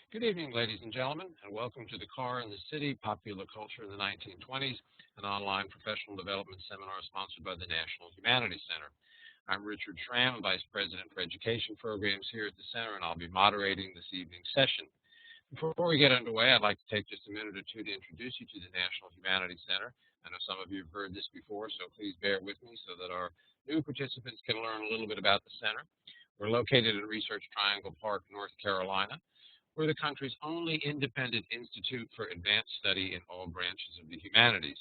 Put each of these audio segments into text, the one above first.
Good evening, ladies and gentlemen, and welcome to The Car in the City, Popular Culture in the 1920s, an online professional development seminar sponsored by the National Humanities Center. I'm Richard Schramm, Vice President for Education Programs here at the Center, and I'll be moderating this evening's session. Before we get underway, I'd like to take just a minute or two to introduce you to the National Humanities Center. I know some of you have heard this before, so please bear with me so that our new participants can learn a little bit about the center. We're located in Research Triangle Park, North Carolina. We're the country's only independent institute for advanced study in all branches of the humanities.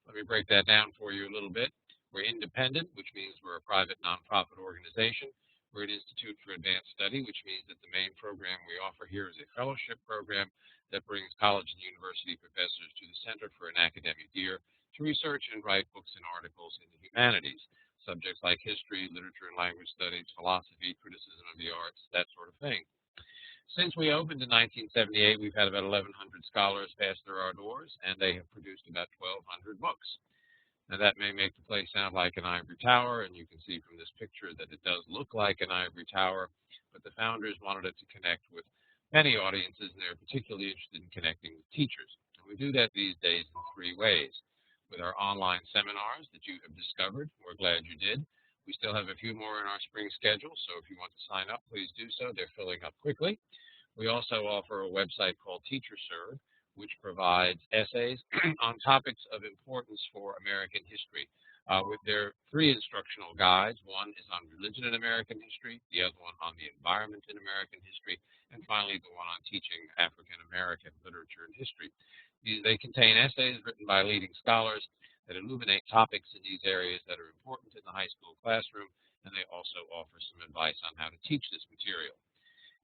Let me break that down for you a little bit. We're independent, which means we're a private nonprofit organization. We're an institute for advanced study, which means that the main program we offer here is a fellowship program that brings college and university professors to the center for an academic year to research and write books and articles in the humanities, subjects like history, literature and language studies, philosophy, criticism of the arts, that sort of thing. Since we opened in 1978, we've had about 1,100 scholars pass through our doors, and they have produced about 1,200 books. Now, that may make the place sound like an ivory tower, and you can see from this picture that it does look like an ivory tower, but the founders wanted it to connect with many audiences, and they're particularly interested in connecting with teachers. And we do that these days in three ways. With our online seminars that you have discovered, we're glad you did. We still have a few more in our spring schedule, so if you want to sign up, please do so. They're filling up quickly. We also offer a website called TeacherServe, which provides essays on topics of importance for American history. There are three instructional guides. One is on religion in American history, the other one on the environment in American history, and finally the one on teaching African American literature and history. They contain essays written by leading scholars that illuminate topics in these areas that are important in the high school classroom, and they also offer some advice on how to teach this material.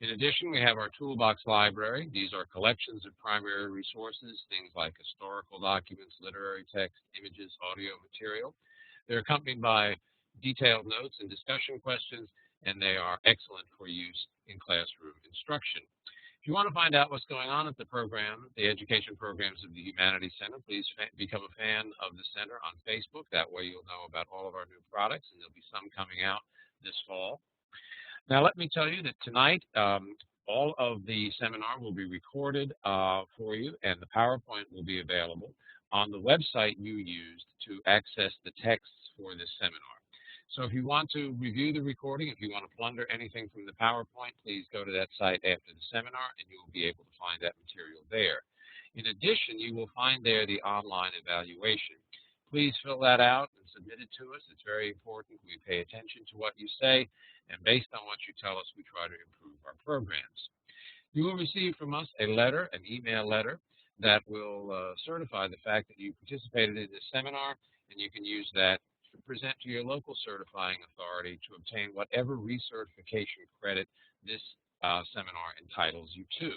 In addition, we have our Toolbox Library. These are collections of primary resources, things like historical documents, literary text, images, audio material. They're accompanied by detailed notes and discussion questions, and they are excellent for use in classroom instruction. If you want to find out what's going on at the program, the education programs of the Humanities Center, please become a fan of the center on Facebook. That way you'll know about all of our new products, and there'll be some coming out this fall. Now, let me tell you that tonight, all of the seminar will be recorded for you, and the PowerPoint will be available on the website you used to access the texts for this seminar. So if you want to review the recording, if you want to plunder anything from the PowerPoint, please go to that site after the seminar, and you will be able to find that material there. In addition, you will find there the online evaluation. Please fill that out and submit it to us. It's very important. We pay attention to what you say, and based on what you tell us, we try to improve our programs. You will receive from us a letter, an email letter, that will certify the fact that you participated in this seminar, and you can use that to present to your local certifying authority to obtain whatever recertification credit this seminar entitles you to.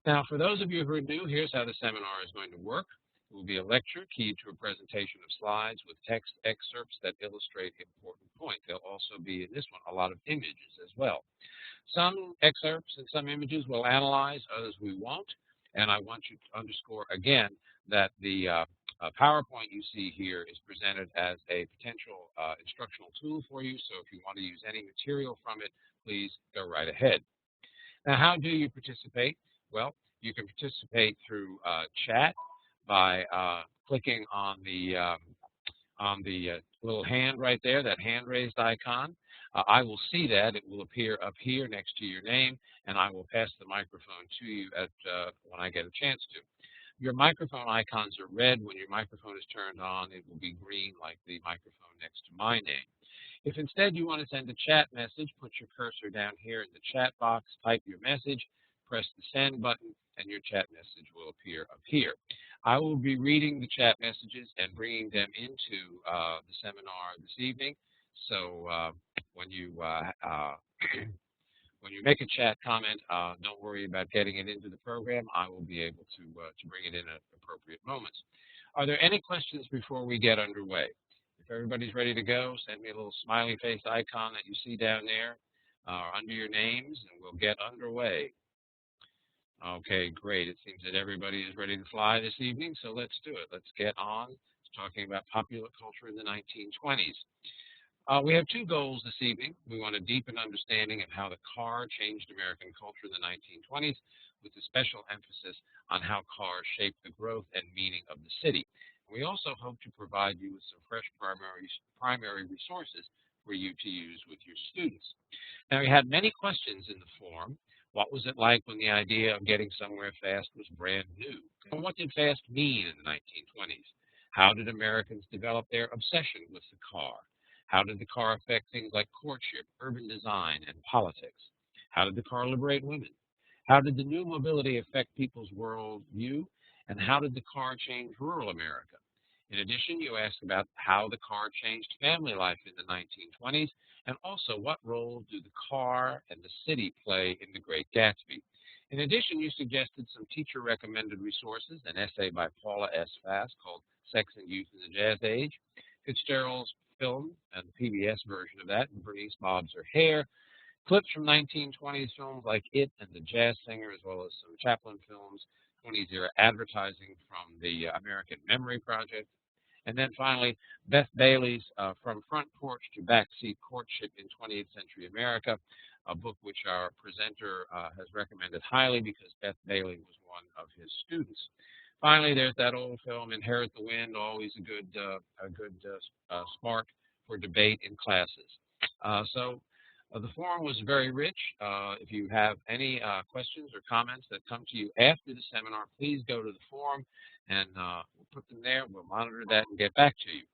Now, for those of you who are new, here's how the seminar is going to work. It will be a lecture keyed to a presentation of slides with text excerpts that illustrate important points. There'll also be, in this one, a lot of images as well. Some excerpts and some images we'll analyze, others we won't. And I want you to underscore again that the PowerPoint you see here is presented as a potential instructional tool for you. So if you want to use any material from it, please go right ahead. Now, how do you participate? Well, you can participate through chat by clicking on the little hand right there, that hand raised icon. I will see that. It will appear up here next to your name, and I will pass the microphone to you when I get a chance to. Your microphone icons are red. When your microphone is turned on, it will be green like the microphone next to my name. If instead you want to send a chat message, put your cursor down here in the chat box, type your message, press the send button, and your chat message will appear up here. I will be reading the chat messages and bringing them into the seminar this evening. So when you make a chat comment, don't worry about getting it into the program. I will be able to bring it in at appropriate moments. Are there any questions before we get underway? If everybody's ready to go, send me a little smiley face icon that you see down there under your names, and we'll get underway. Okay, great. It seems that everybody is ready to fly this evening, so let's do it. Let's get on to talking about popular culture in the 1920s. We have two goals this evening. We want a deepen understanding of how the car changed American culture in the 1920s, with a special emphasis on how cars shaped the growth and meaning of the city. We also hope to provide you with some fresh primary resources for you to use with your students. Now, we had many questions in the forum. What was it like when the idea of getting somewhere fast was brand new? And what did fast mean in the 1920s? How did Americans develop their obsession with the car? How did the car affect things like courtship, urban design, and politics? How did the car liberate women? How did the new mobility affect people's world view? And how did the car change rural America? In addition, you asked about how the car changed family life in the 1920s, and also what role do the car and the city play in The Great Gatsby. In addition, you suggested some teacher-recommended resources, an essay by Paula S. Fass called Sex and Youth in the Jazz Age, Fitzgerald's film and the PBS version of that, and Bernice Bobs Her Hair, clips from 1920s films like It and The Jazz Singer, as well as some Chaplin films, 20s era advertising from the American Memory Project. And then finally, Beth Bailey's From Front Porch to Backseat Courtship in 20th Century America, a book which our presenter has recommended highly because Beth Bailey was one of his students. Finally, there's that old film, Inherit the Wind, always a good spark for debate in classes. The forum was very rich. If you have any questions or comments that come to you after the seminar, please go to the forum and we'll put them there. We'll monitor that and get back to you.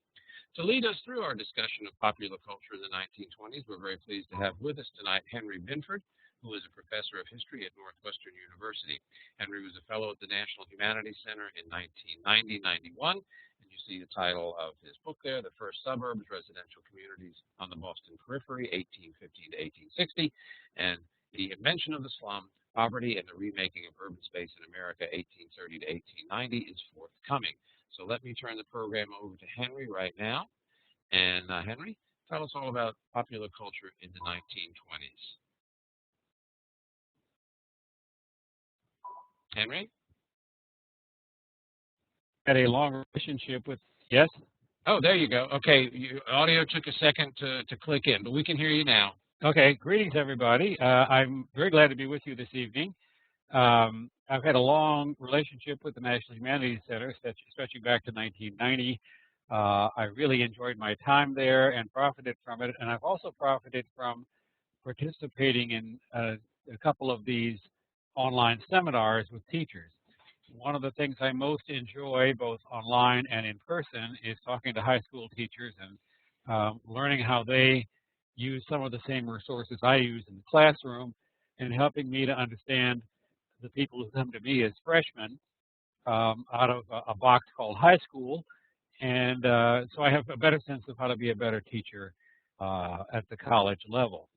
To lead us through our discussion of popular culture in the 1920s, we're very pleased to have with us tonight Henry Binford, who is a professor of history at Northwestern University. Henry was a fellow at the National Humanities Center in 1990-91, and you see the title of his book there, The First Suburbs, Residential Communities on the Boston Periphery, 1815 to 1860, and The Invention of the Slum, Poverty and the Remaking of Urban Space in America, 1830 to 1890, is forthcoming. So let me turn the program over to Henry right now. And Henry, tell us all about popular culture in the 1920s. Henry? Had a long relationship with, yes? Oh, there you go. Okay, audio took a second to click in, but we can hear you now. Okay, greetings, everybody. I'm very glad to be with you this evening. I've had a long relationship with the National Humanities Center, stretching back to 1990. I really enjoyed my time there and profited from it, and I've also profited from participating in a couple of these online seminars with teachers. One of the things I most enjoy, both online and in person, is talking to high school teachers and learning how they use some of the same resources I use in the classroom and helping me to understand the people who come to me as freshmen out of a box called high school. And so I have a better sense of how to be a better teacher at the college level.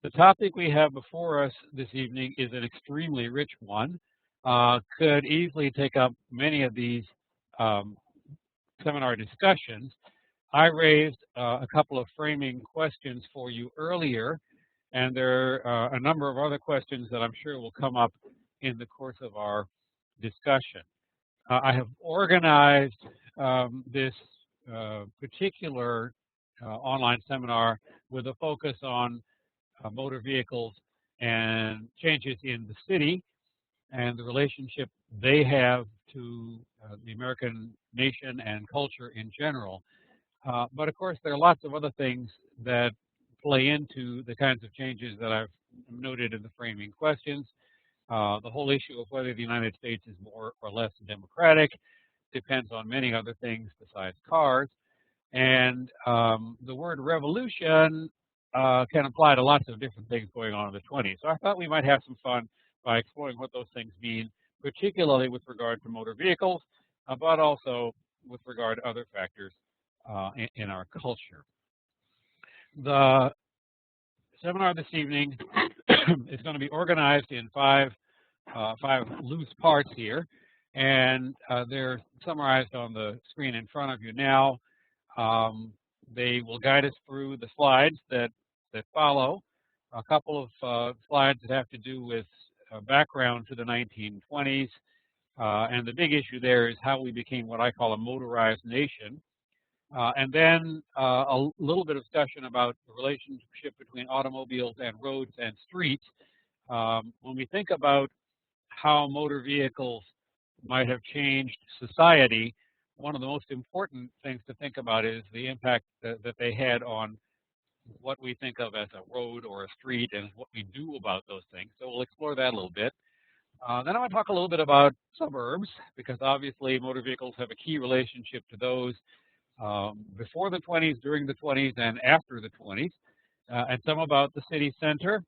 The topic we have before us this evening is an extremely rich one. Could easily take up many of these seminar discussions. I raised a couple of framing questions for you earlier, and there are a number of other questions that I'm sure will come up in the course of our discussion. I have organized this particular online seminar with a focus on motor vehicles and changes in the city and the relationship they have to the American nation and culture in general. But of course, there are lots of other things that play into the kinds of changes that I've noted in the framing questions. The whole issue of whether the United States is more or less democratic depends on many other things besides cars. And the word revolution can apply to lots of different things going on in the 20s. So I thought we might have some fun by exploring what those things mean, particularly with regard to motor vehicles, but also with regard to other factors in our culture. The seminar this evening is going to be organized in five loose parts here, and they're summarized on the screen in front of you now. They will guide us through the slides that follow. A couple of slides that have to do with background to the 1920s, and the big issue there is how we became what I call a motorized nation. And then a little bit of discussion about the relationship between automobiles and roads and streets. When we think about how motor vehicles might have changed society, one of the most important things to think about is the impact that they had on what we think of as a road or a street and what we do about those things. So we'll explore that a little bit. Then I want to talk a little bit about suburbs, because obviously motor vehicles have a key relationship to those before the 20s, during the 20s, and after the 20s, and some about the city center.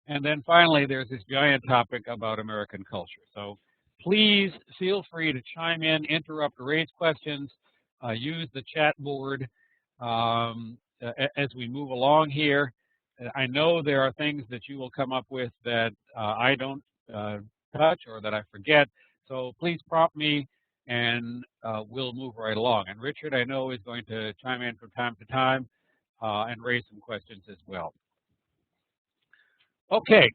And then finally, there's this giant topic about American culture. So please feel free to chime in, interrupt, raise questions, use the chat board as we move along here. I know there are things that you will come up with that I don't touch or that I forget. So please prompt me and we'll move right along. And Richard, I know, is going to chime in from time to time and raise some questions as well. Okay,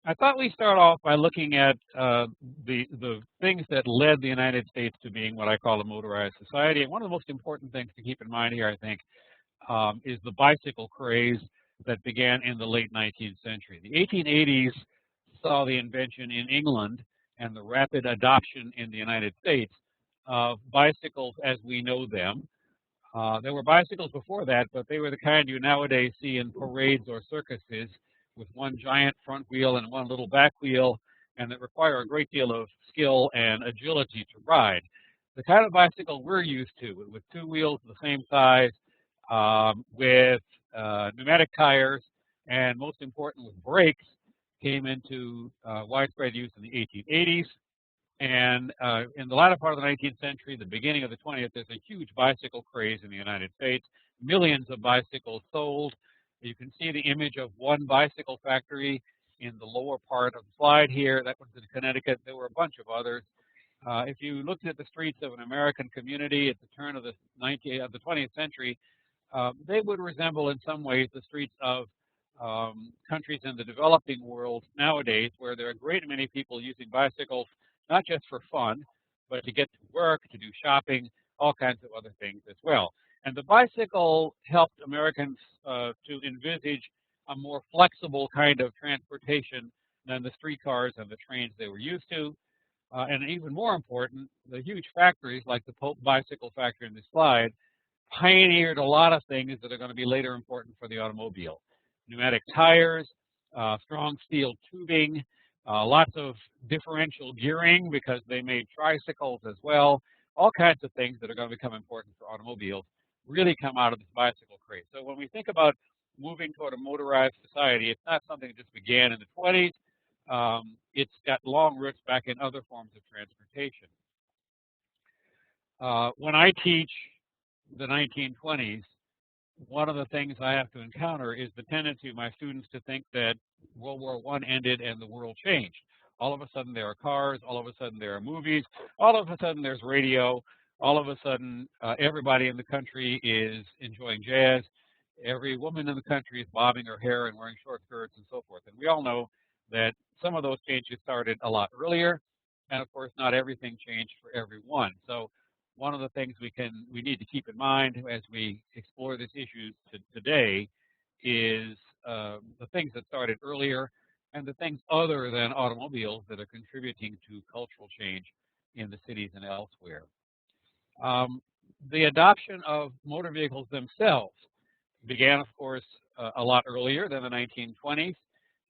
I thought we'd start off by looking at the things that led the United States to being what I call a motorized society. And one of the most important things to keep in mind here, I think, is the bicycle craze that began in the late 19th century. The 1880s saw the invention in England and the rapid adoption in the United States of bicycles as we know them. There were bicycles before that, but they were the kind you nowadays see in parades or circuses, with one giant front wheel and one little back wheel, and that require a great deal of skill and agility to ride. The kind of bicycle we're used to, with two wheels the same size, with pneumatic tires, and most important with brakes, came into widespread use in the 1880s. And in the latter part of the 19th century, the beginning of the 20th, there's a huge bicycle craze in the United States. Millions of bicycles sold. You can see the image of one bicycle factory in the lower part of the slide here. That was in Connecticut. There were a bunch of others. If you looked at the streets of an American community at the turn of the 20th century, they would resemble in some ways the streets of countries in the developing world nowadays, where there are a great many people using bicycles, not just for fun, but to get to work, to do shopping, all kinds of other things as well. And the bicycle helped Americans to envisage a more flexible kind of transportation than the streetcars and the trains they were used to. And even more important, the huge factories like the Pope Bicycle Factory in this slide pioneered a lot of things that are going to be later important for the automobile. Pneumatic tires, strong steel tubing, lots of differential gearing because they made tricycles as well. All kinds of things that are going to become important for automobiles really come out of this bicycle craze. So when we think about moving toward a motorized society, it's not something that just began in the 20s. It's got long roots back in other forms of transportation. When I teach the 1920s, one of the things I have to encounter is the tendency of my students to think that World War I ended and the world changed. All of a sudden there are cars, all of a sudden there are movies, all of a sudden there's radio, all of a sudden everybody in the country is enjoying jazz, every woman in the country is bobbing her hair and wearing short skirts and so forth. And we all know that some of those changes started a lot earlier, and of course not everything changed for everyone. So one of the things we need to keep in mind as we explore this issue today is the things that started earlier and the things other than automobiles that are contributing to cultural change in the cities and elsewhere. The adoption of motor vehicles themselves began, of course, a lot earlier than the 1920s,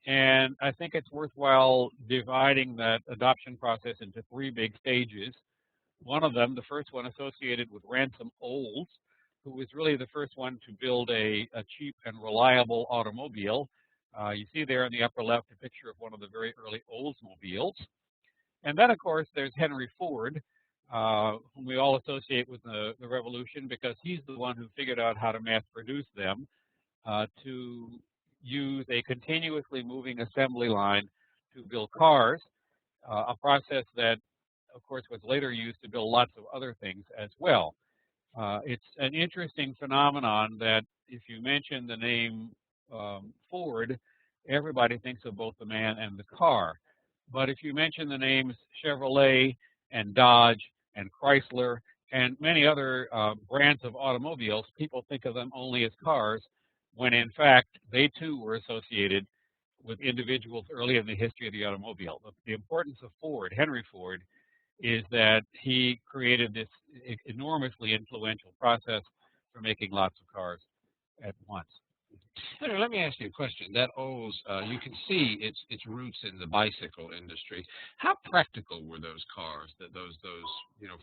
and I think it's worthwhile dividing that adoption process into three big stages. One of them, the first one associated with Ransom Olds, who was really the first one to build a cheap and reliable automobile. You see there in the upper left a picture of one of the very early Oldsmobiles. And then, of course, there's Henry Ford, whom we all associate with the Revolution because he's the one who figured out how to mass produce them to use a continuously moving assembly line to build cars, a process that, of course, was later used to build lots of other things as well. It's an interesting phenomenon that if you mention the name Ford, everybody thinks of both the man and the car. But if you mention the names Chevrolet and Dodge and Chrysler and many other brands of automobiles, people think of them only as cars, when in fact they too were associated with individuals early in the history of the automobile. The importance of Ford, Henry Ford, is that he created this enormously influential process for making lots of cars at once. Henry, let me ask you a question. That owes, you can see its roots in the bicycle industry. How practical were those cars? Those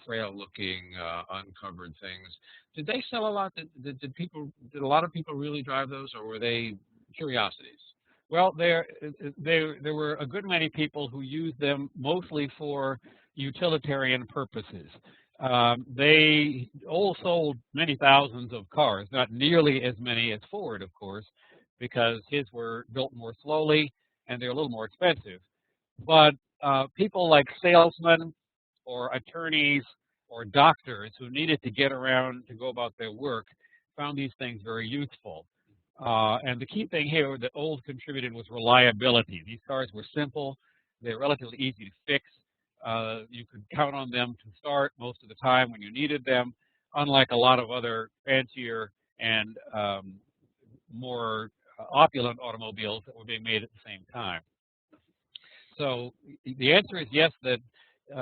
frail-looking, uncovered things? Did they sell a lot? Did a lot of people really drive those, or were they curiosities? Well, there were a good many people who used them mostly for utilitarian purposes. They all sold many thousands of cars, not nearly as many as Ford, of course, because his were built more slowly and they're a little more expensive. But people like salesmen or attorneys or doctors who needed to get around to go about their work found these things very useful. And the key thing here that Olds contributed was reliability. These cars were simple. They're relatively easy to fix. You could count on them to start most of the time when you needed them, unlike a lot of other fancier and more opulent automobiles that were being made at the same time. So the answer is yes, that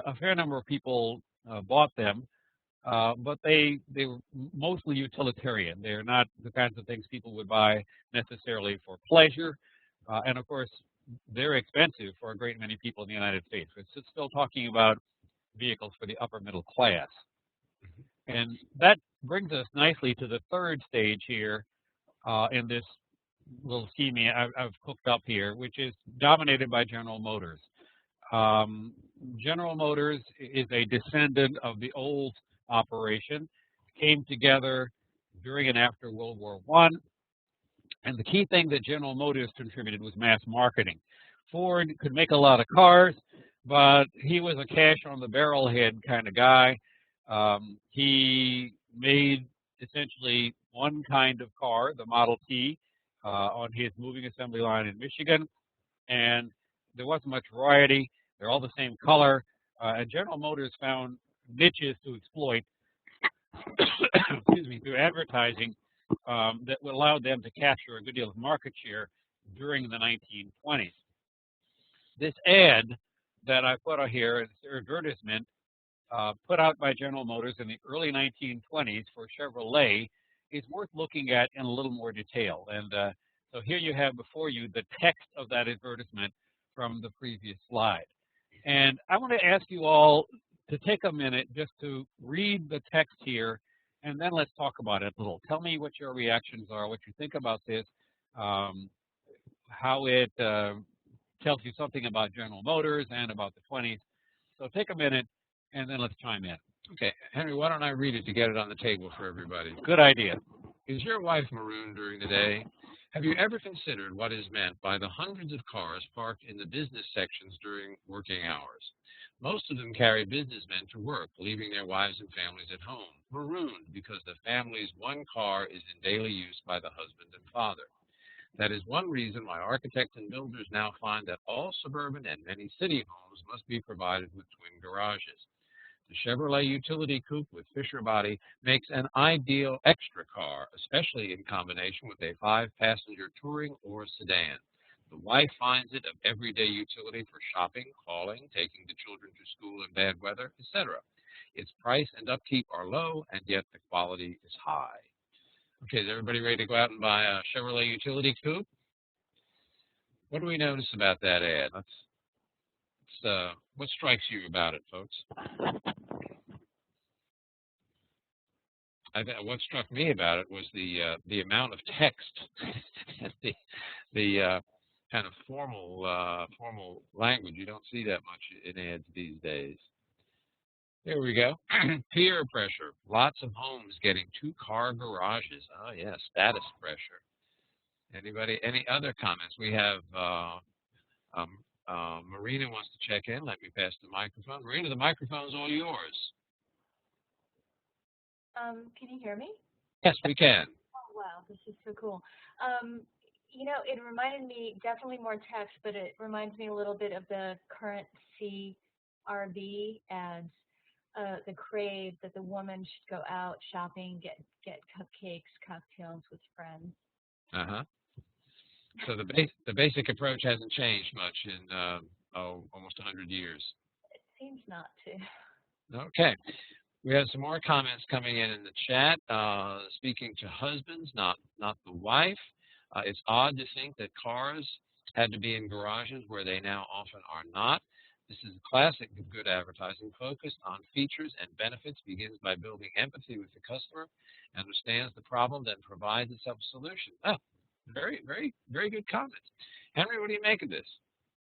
a fair number of people bought them. But they were mostly utilitarian. They're not the kinds of things people would buy necessarily for pleasure. And of course, they're expensive for a great many people in the United States. We're still talking about vehicles for the upper middle class. And that brings us nicely to the third stage here in this little scheme I've cooked up here, which is dominated by General Motors. General Motors is a descendant of the old operation, came together during and after World War I. And the key thing that General Motors contributed was mass marketing. Ford could make a lot of cars, but he was a cash on the barrel head kind of guy. He made essentially one kind of car, the Model T, on his moving assembly line in Michigan. And there wasn't much variety. They're all the same color. And General Motors found niches to exploit excuse me, through advertising that would allow them to capture a good deal of market share during the 1920s. This ad that I put on here, this advertisement put out by General Motors in the early 1920s for Chevrolet, is worth looking at in a little more detail. And so here you have before you the text of that advertisement from the previous slide. And I want to ask you all to take a minute just to read the text here, and then let's talk about it a little. Tell me what your reactions are, what you think about this, how it tells you something about General Motors and about the 20s. So take a minute, and then let's chime in. Okay, Henry, why don't I read it to get it on the table for everybody? Good idea. Is your wife marooned during the day? Have you ever considered what is meant by the hundreds of cars parked in the business sections during working hours? Most of them carry businessmen to work, leaving their wives and families at home, marooned because the family's one car is in daily use by the husband and father. That is one reason why architects and builders now find that all suburban and many city homes must be provided with twin garages. The Chevrolet utility coupe with Fisher body makes an ideal extra car, especially in combination with a 5-passenger touring or sedan. The wife finds it of everyday utility for shopping, calling, taking the children to school in bad weather, etc. Its price and upkeep are low, and yet the quality is high. Okay, is everybody ready to go out and buy a Chevrolet utility coupe? What do we notice about that ad? What strikes you about it, folks? What struck me about it was the amount of text, the kind of formal language. You don't see that much in ads these days. There we go. Peer pressure. Lots of homes getting 2-car garages. Oh yeah, status pressure. Anybody? Any other comments? We have Marina wants to check in. Let me pass the microphone. Marina, the microphone's all yours. Can you hear me? Yes, we can. Oh, wow, this is so cool. It reminded me, definitely more text, but it reminds me a little bit of the current CRV ads. the crave that the woman should go out shopping, get cupcakes, cocktails with friends. Uh-huh. So the basic approach hasn't changed much in almost 100 years. It seems not to. Okay. We have some more comments coming in the chat. Speaking to husbands, not the wife. It's odd to think that cars had to be in garages where they now often are not. This is a classic of good advertising, focused on features and benefits, begins by building empathy with the customer, understands the problem, then provides itself a solution. Oh, very, very, very good comments. Henry, what do you make of this?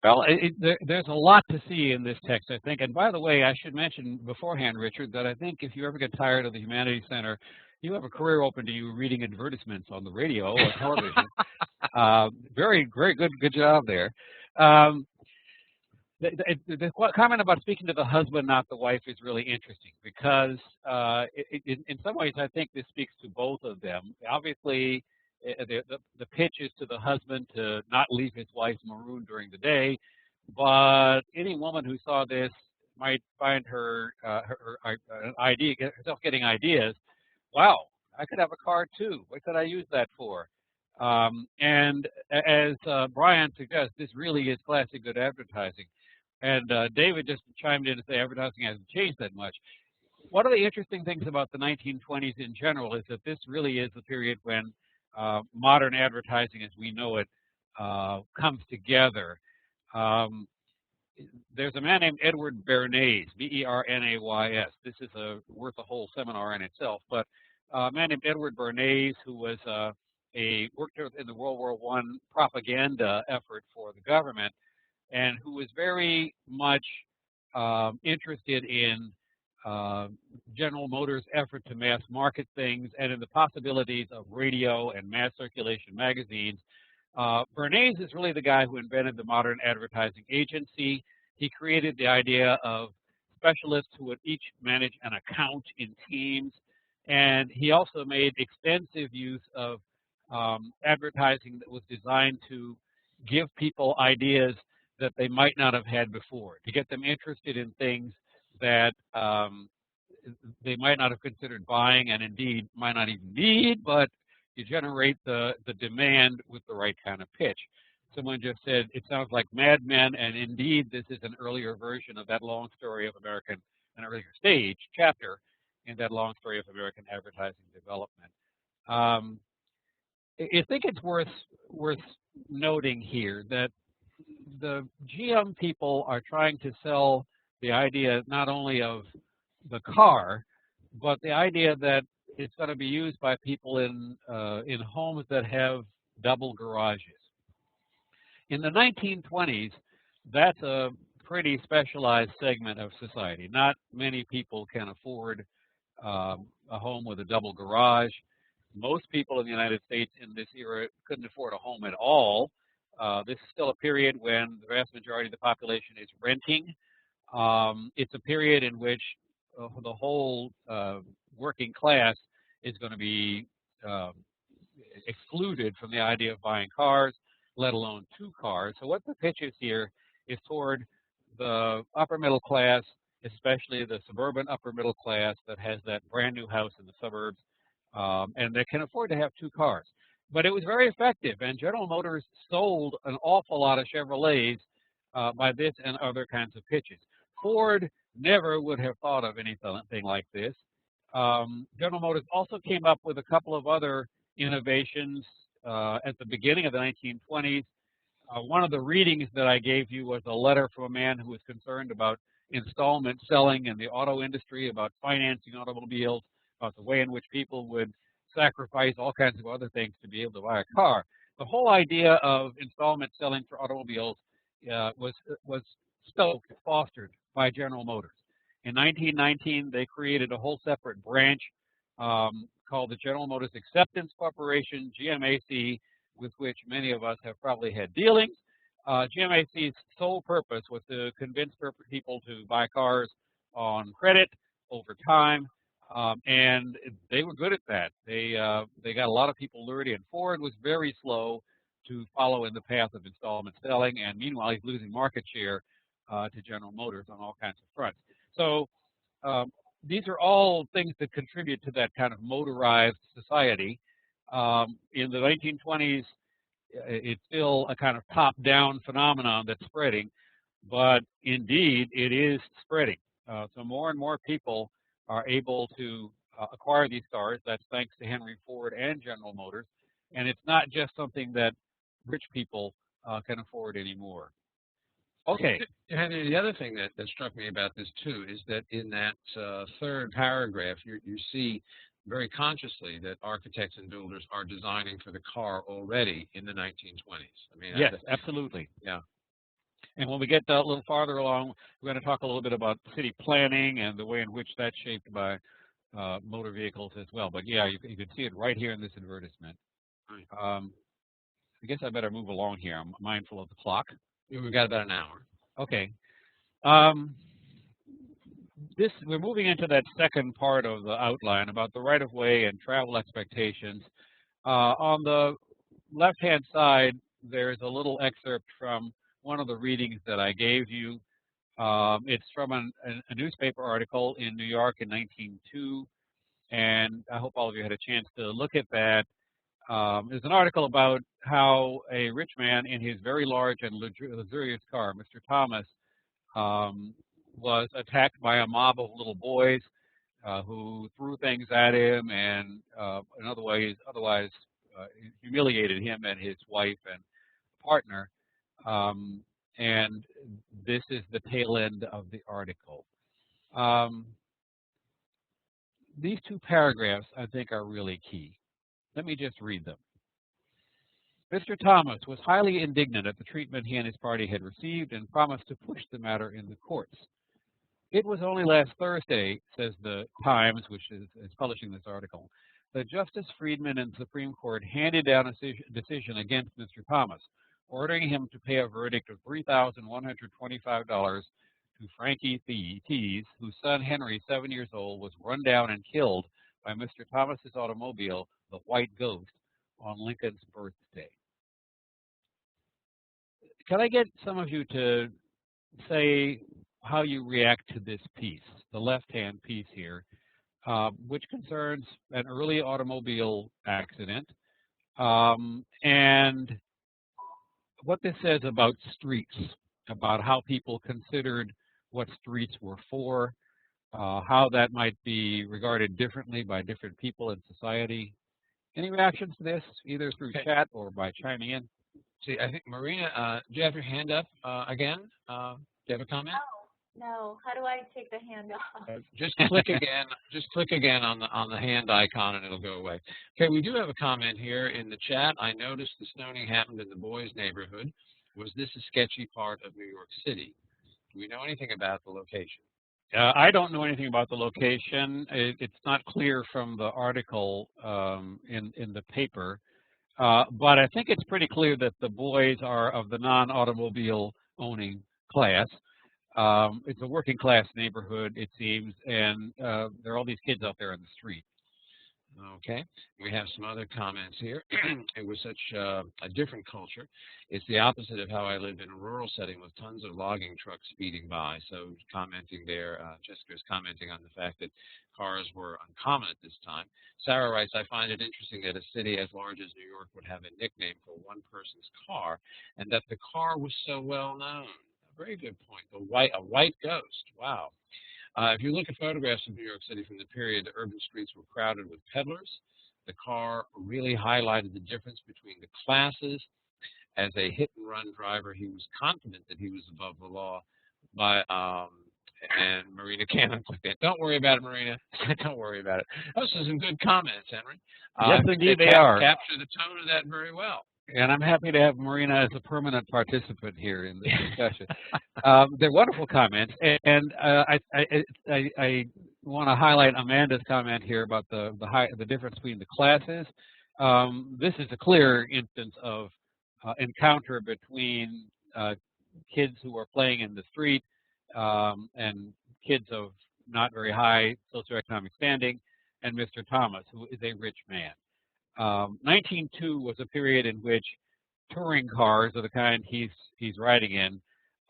Well, there's a lot to see in this text, I think. And by the way, I should mention beforehand, Richard, that I think if you ever get tired of the Humanities Center, you have a career open to you reading advertisements on the radio or television. Very good job there. The comment about speaking to the husband, not the wife, is really interesting because in some ways I think this speaks to both of them. Obviously, the pitch is to the husband to not leave his wife marooned during the day, but any woman who saw this might find her idea, get herself getting ideas. Wow, I could have a car too. What could I use that for? And as Brian suggests, this really is classic good advertising. And David just chimed in to say advertising hasn't changed that much. One of the interesting things about the 1920s in general is that this really is the period when modern advertising as we know it comes together. There's a man named Edward Bernays, B-E-R-N-A-Y-S. This is worth a whole seminar in itself. But a man named Edward Bernays, who was worked in the World War I propaganda effort for the government, and who was very much interested in General Motors' effort to mass market things and in the possibilities of radio and mass circulation magazines. Bernays is really the guy who invented the modern advertising agency. He created the idea of specialists who would each manage an account in teams, and he also made extensive use of advertising that was designed to give people ideas that they might not have had before, to get them interested in things that they might not have considered buying and indeed might not even need, but you generate the demand with the right kind of pitch. Someone just said, it sounds like Mad Men, and indeed this is an earlier version of that long story of American, an earlier stage chapter in that long story of American advertising development. I think it's worth noting here that the GM people are trying to sell the idea not only of the car, but the idea that it's going to be used by people in homes that have double garages. In the 1920s, that's a pretty specialized segment of society. Not many people can afford a home with a double garage. Most people in the United States in this era couldn't afford a home at all. This is still a period when the vast majority of the population is renting. It's a period in which the whole working class is going to be excluded from the idea of buying cars, let alone two cars. So what the pitch is here is toward the upper middle class, especially the suburban upper middle class that has that brand new house in the suburbs, and they can afford to have two cars. But it was very effective, and General Motors sold an awful lot of Chevrolets by this and other kinds of pitches. Ford never would have thought of anything like this. General Motors also came up with a couple of other innovations at the beginning of the 1920s. One of the readings that I gave you was a letter from a man who was concerned about installment selling in the auto industry, about financing automobiles, about the way in which people would sacrifice all kinds of other things to be able to buy a car. The whole idea of installment selling for automobiles was stoked, fostered by General Motors. In 1919, they created a whole separate branch called the General Motors Acceptance Corporation, GMAC, with which many of us have probably had dealings. GMAC's sole purpose was to convince people to buy cars on credit over time, and they were good at that. They got a lot of people lured in. Ford was very slow to follow in the path of installment selling, and meanwhile he's losing market share to General Motors on all kinds of fronts. So these are all things that contribute to that kind of motorized society. In the 1920s, it's still a kind of top-down phenomenon that's spreading, but indeed it is spreading. So more and more people are able to acquire these cars. That's thanks to Henry Ford and General Motors. And it's not just something that rich people can afford anymore. Okay. And the other thing that struck me about this too is that in that third paragraph, you see very consciously that architects and builders are designing for the car already in the 1920s. I mean, yes, absolutely. Yeah. And when we get a little farther along, we're going to talk a little bit about city planning and the way in which that's shaped by motor vehicles as well. But yeah, you can see it right here in this advertisement. Right. I guess I better move along here. I'm mindful of the clock. We've got about an hour. Okay. We're moving into that second part of the outline about the right-of-way and travel expectations. On the left-hand side, there's a little excerpt from one of the readings that I gave you. It's from a newspaper article in New York in 1902, and I hope all of you had a chance to look at that. There's an article about how a rich man in his very large and luxurious car, Mr. Thomas, was attacked by a mob of little boys who threw things at him and in other ways otherwise humiliated him and his wife and partner. And this is the tail end of the article. These two paragraphs, I think, are really key. Let me just read them. Mr. Thomas was highly indignant at the treatment he and his party had received and promised to push the matter in the courts. It was only last Thursday, says the Times, which is publishing this article, that Justice Friedman in the Supreme Court handed down a decision against Mr. Thomas, ordering him to pay a verdict of $3,125 to Frankie Tees, whose son Henry, 7 years old, was run down and killed by Mr. Thomas's automobile, the White Ghost, on Lincoln's birthday. Can I get some of you to say how you react to this piece, the left-hand piece here, which concerns an early automobile accident, and what this says about streets, about how people considered what streets were for, how that might be regarded differently by different people in society. Any reactions to this, either through chat or by chiming in? See, I think Marina, do you have your hand up again? Do you have a comment? No. How do I take the hand off? Just click again. Just click again on the hand icon, and it'll go away. Okay, we do have a comment here in the chat. I noticed the stoning happened in the boys' neighborhood. Was this a sketchy part of New York City? Do we know anything about the location? I don't know anything about the location. It's not clear from the article in the paper, but I think it's pretty clear that the boys are of the non-automobile owning class. It's a working class neighborhood, it seems, and there are all these kids out there on the street. Okay, we have some other comments here. It was such a different culture. It's the opposite of how I lived in a rural setting with tons of logging trucks speeding by. So commenting there, Jessica is commenting on the fact that cars were uncommon at this time. Sarah writes, I find it interesting that a city as large as New York would have a nickname for one person's car, and that the car was so well known. A very good point. A white ghost. Wow. If you look at photographs of New York City from the period, the urban streets were crowded with peddlers. The car really highlighted the difference between the classes. As a hit-and-run driver, he was confident that he was above the law. And Marina Cannon clicked in. Don't worry about it, Marina. Don't worry about it. Those are some good comments, Henry. Yes, indeed they are. Capture the tone of that very well. And I'm happy to have Marina as a permanent participant here in this discussion. They're wonderful comments, and I want to highlight Amanda's comment here about the difference between the classes. This is a clear instance of encounter between kids who are playing in the street and kids of not very high socioeconomic standing, and Mr. Thomas, who is a rich man. 1902 was a period in which touring cars of the kind he's riding in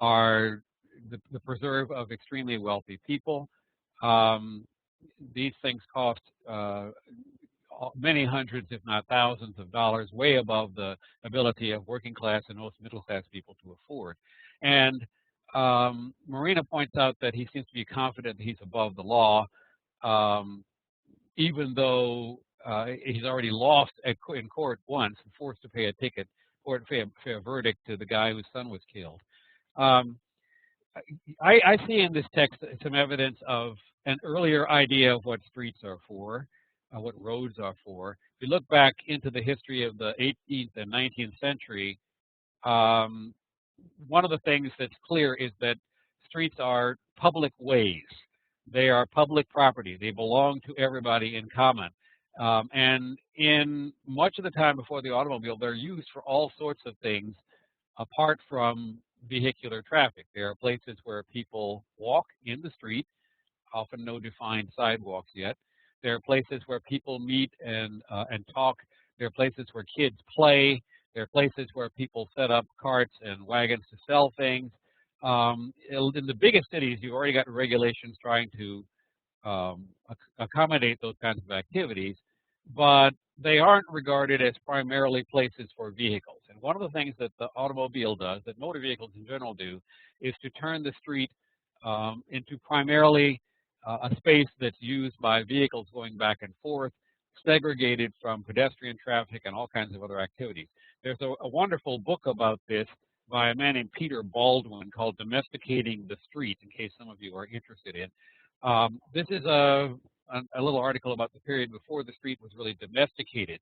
are the preserve of extremely wealthy people. these things cost many hundreds, if not thousands of dollars, way above the ability of working class and most middle class people to afford. And Marina points out that he seems to be confident that he's above the law, even though he's already lost in court once, forced to pay a ticket or to pay a verdict to the guy whose son was killed. I see in this text some evidence of an earlier idea of what streets are for, what roads are for. If you look back into the history of the 18th and 19th century, one of the things that's clear is that streets are public ways. They are public property. They belong to everybody in common. And in much of the time before the automobile, they're used for all sorts of things apart from vehicular traffic. There are places where people walk in the street, often no defined sidewalks yet. There are places where people meet and talk. There are places where kids play. There are places where people set up carts and wagons to sell things. In the biggest cities, you've already got regulations trying to accommodate those kinds of activities, but they aren't regarded as primarily places for vehicles. And one of the things that the automobile does, that motor vehicles in general do, is to turn the street into primarily a space that's used by vehicles going back and forth, segregated from pedestrian traffic and all kinds of other activities. There's a wonderful book about this by a man named Peter Baldwin called Domesticating the Street, in case some of you are interested in. This is a little article about the period before the street was really domesticated.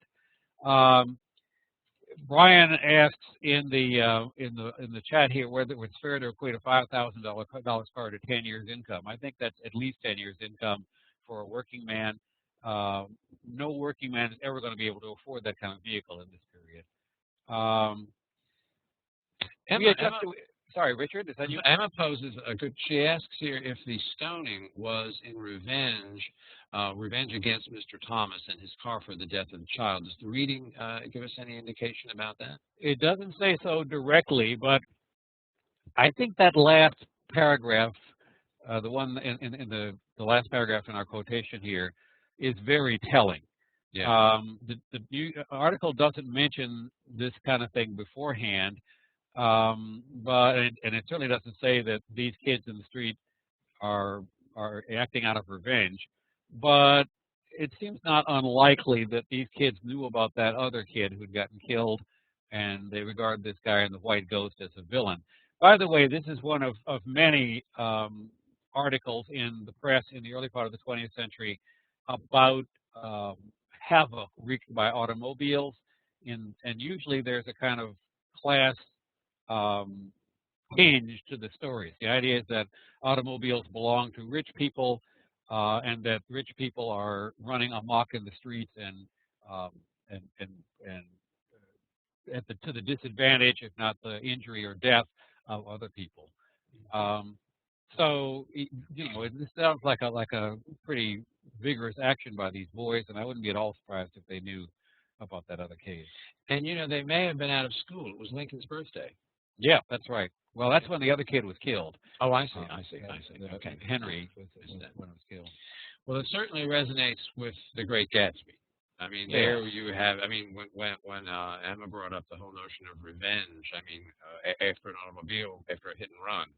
Brian asks in the chat here whether it's fair to equate a $5,000 car to 10 years income. I think that's at least 10 years income for a working man. No working man is ever going to be able to afford that kind of vehicle in this period. Sorry, Richard, is that you? Emma poses a good. She asks here if the stoning was in revenge against Mr. Thomas and his car for the death of the child. Does the reading give us any indication about that? It doesn't say so directly, but I think that last paragraph, the one in the last paragraph in our quotation here, is very telling. Yeah. The article doesn't mention this kind of thing beforehand. But it certainly doesn't say that these kids in the street are acting out of revenge. But it seems not unlikely that these kids knew about that other kid who'd gotten killed, and they regard this guy in the white ghost as a villain. By the way, this is one of many articles in the press in the early part of the 20th century about havoc wreaked by automobiles, and usually there's a kind of class hinge to the stories. The idea is that automobiles belong to rich people, and that rich people are running amok in the streets and to the disadvantage, if not the injury or death, of other people. So this sounds like a pretty vigorous action by these boys, and I wouldn't be at all surprised if they knew about that other case. And they may have been out of school. It was Lincoln's birthday. Yeah, that's right. Well, that's when the other kid was killed. Oh, I see. Okay. Henry was when it was killed. Well, it certainly resonates with The Great Gatsby. I mean, there you have. I mean, when Emma brought up the whole notion of revenge, I mean, after an automobile, after a hit and run,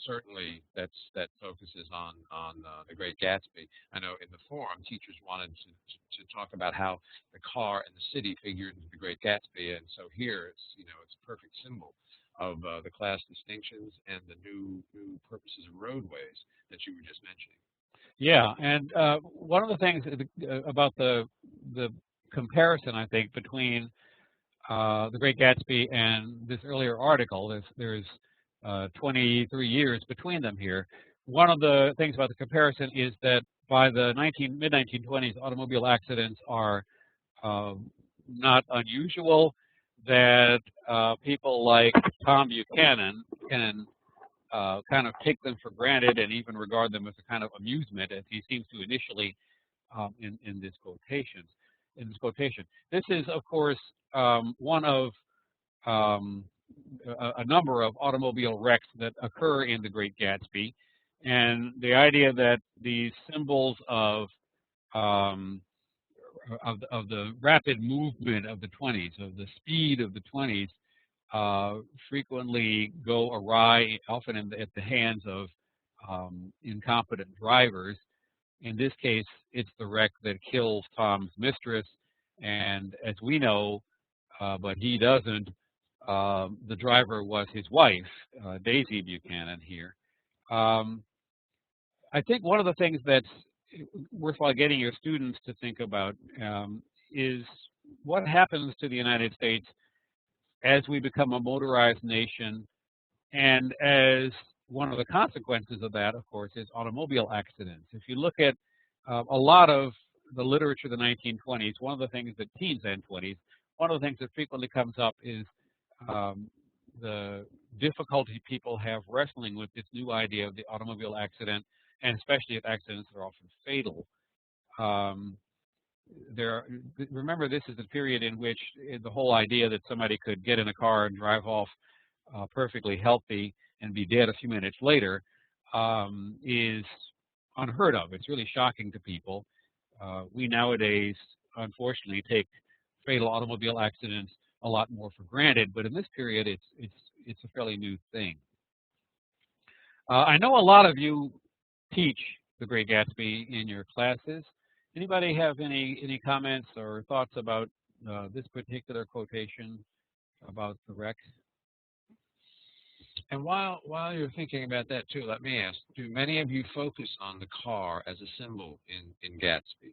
certainly that focuses on The Great Gatsby. I know in the forum, teachers wanted to talk about how the car and the city figured into The Great Gatsby, and so here it's it's a perfect symbol of the class distinctions and the new purposes of roadways that you were just mentioning. Yeah, and one of the things about the comparison, I think, between The Great Gatsby and this earlier article, there's 23 years between them here. One of the things about the comparison is that by the mid-1920s, automobile accidents are not unusual, that people like Tom Buchanan can kind of take them for granted and even regard them as a kind of amusement, as he seems to initially in this quotation. This is, of course, one of a number of automobile wrecks that occur in The Great Gatsby. And the idea that these symbols um, of the rapid movement of the 20s, of the speed of the 20s, frequently go awry, often at the hands of incompetent drivers. In this case, it's the wreck that kills Tom's mistress, and as we know, but he doesn't, the driver was his wife, Daisy Buchanan here. I think one of the things that's worthwhile getting your students to think about is what happens to the United States as we become a motorized nation, and as one of the consequences of that, of course, is automobile accidents. If you look at a lot of the literature of the 1920s, one of the things that teens and 20s, one of the things that frequently comes up is the difficulty people have wrestling with this new idea of the automobile accident, and especially if accidents are often fatal. Remember, this is a period in which the whole idea that somebody could get in a car and drive off perfectly healthy and be dead a few minutes later is unheard of. It's really shocking to people. We nowadays, unfortunately, take fatal automobile accidents a lot more for granted, but in this period, it's a fairly new thing. I know a lot of you teach The Great Gatsby in your classes. Anybody have any comments or thoughts about this particular quotation about the wreck? And while you're thinking about that too, let me ask: do many of you focus on the car as a symbol in Gatsby?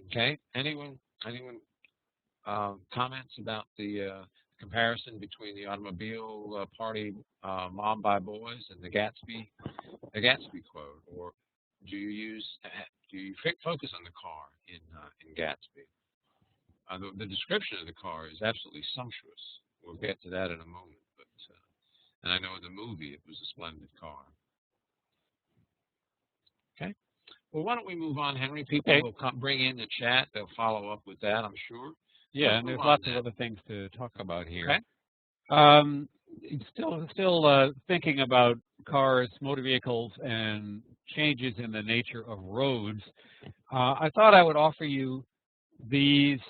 Okay. Anyone comments about the comparison between the automobile party "Mom by Boys" and the Gatsby quote, or do you focus on the car in Gatsby? The description of the car is absolutely sumptuous. We'll get to that in a moment, but and I know in the movie it was a splendid car. Okay. Well, why don't we move on, Henry? People will bring in the chat. They'll follow up with that, I'm sure. Yeah, and there's lots of other things to talk about here. Okay. Still thinking about cars, motor vehicles, and changes in the nature of roads. I thought I would offer you these